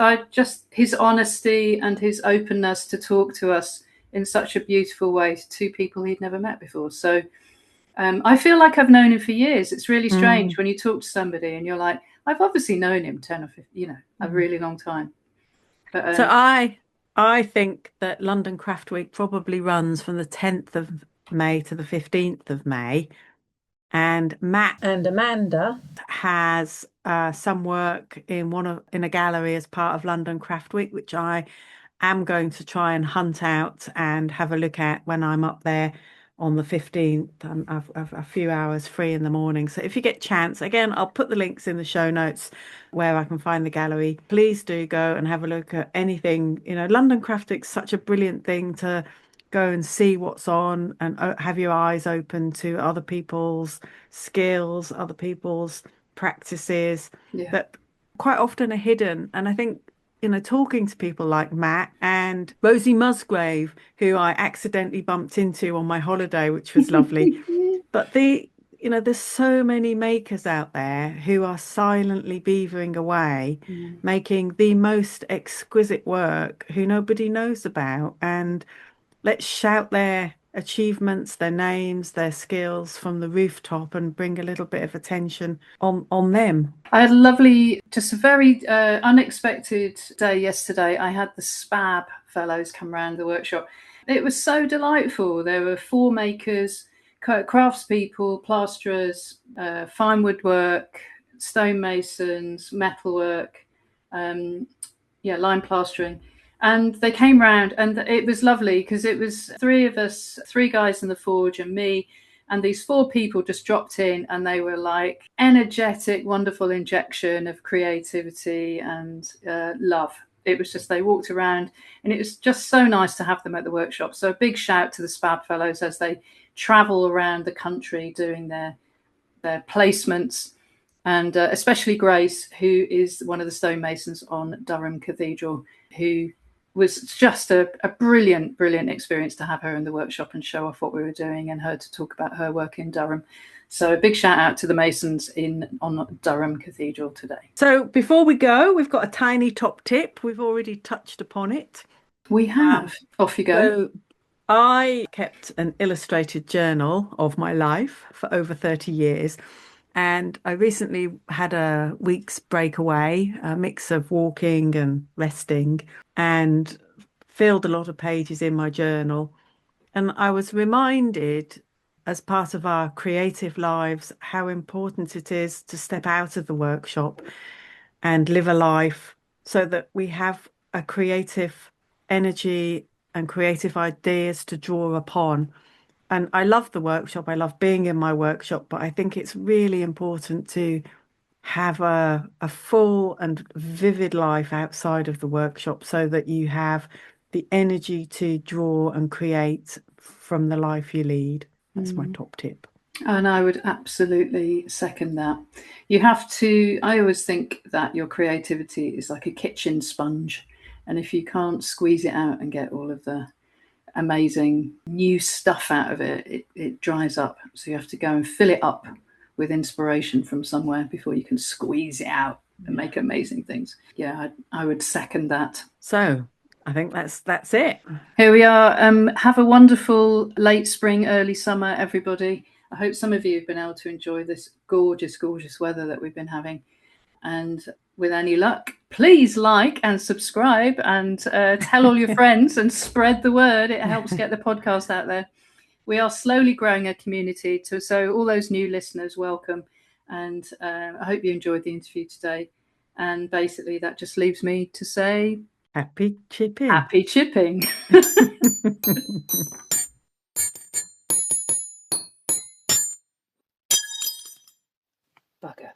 S2: his honesty and his openness to talk to us in such a beautiful way to two people he'd never met before. So I feel like I've known him for years. It's really strange when you talk to somebody and you're like, I've obviously known him 10 or 15, a really long time. But
S1: so I think that London Craft Week probably runs from the 10th of May to the 15th of May. And Matt and Amanda has some work in a gallery as part of London Craft Week, which I am going to try and hunt out and have a look at when I'm up there on the 15th. I've a few hours free in the morning. So if you get a chance, again, I'll put the links in the show notes where I can find the gallery. Please do go and have a look at anything. London Craft Week is such a brilliant thing to go and see what's on and have your eyes open to other people's skills, other people's practices that quite often are hidden. And I think, talking to people like Matt and Rosie Musgrave, who I accidentally bumped into on my holiday, which was lovely. But there's so many makers out there who are silently beavering away, making the most exquisite work who nobody knows about. And let's shout their achievements, their names, their skills from the rooftop and bring a little bit of attention on them.
S2: I had a lovely, just a very unexpected day yesterday. I had the SPAB fellows come around the workshop. It was so delightful. There were 4 makers, craftspeople, plasterers, fine woodwork, stonemasons, metalwork, lime plastering. And they came round, and it was lovely because it was 3 of us, 3 guys in the forge and me, and these 4 people just dropped in, and they were like energetic, wonderful injection of creativity and love. It was just, they walked around, and it was just so nice to have them at the workshop. So a big shout to the SPAB fellows as they travel around the country doing their placements, and especially Grace, who is one of the stonemasons on Durham Cathedral, who was just a brilliant experience to have her in the workshop and show off what we were doing, and her to talk about her work in Durham. So a big shout out to the masons on Durham Cathedral today.
S1: So before we go, we've got a tiny top tip. We've already touched upon it.
S2: We have. Off you go.
S1: So I kept an illustrated journal of my life for over 30 years. And I recently had a week's break away, a mix of walking and resting, and filled a lot of pages in my journal. And I was reminded, as part of our creative lives, how important it is to step out of the workshop and live a life so that we have a creative energy and creative ideas to draw upon. And I love the workshop. I love being in my workshop, but I think it's really important to have a full and vivid life outside of the workshop so that you have the energy to draw and create from the life you lead. That's my top tip.
S2: And I would absolutely second that. You have to, I always think that your creativity is like a kitchen sponge. And if you can't squeeze it out and get all of the amazing new stuff out of it, it dries up. So you have to go and fill it up with inspiration from somewhere before you can squeeze it out and make amazing things. Yeah, I would second that.
S1: So I think that's it.
S2: Here we are. Have a wonderful late spring, early summer, everybody. I hope some of you have been able to enjoy this gorgeous weather that we've been having. And with any luck, please like and subscribe and tell all your friends and spread the word. It helps get the podcast out there. We are slowly growing a community, so all those new listeners, welcome. And I hope you enjoyed the interview today. And basically, that just leaves me to say,
S1: happy chipping.
S2: Happy chipping. Bugger.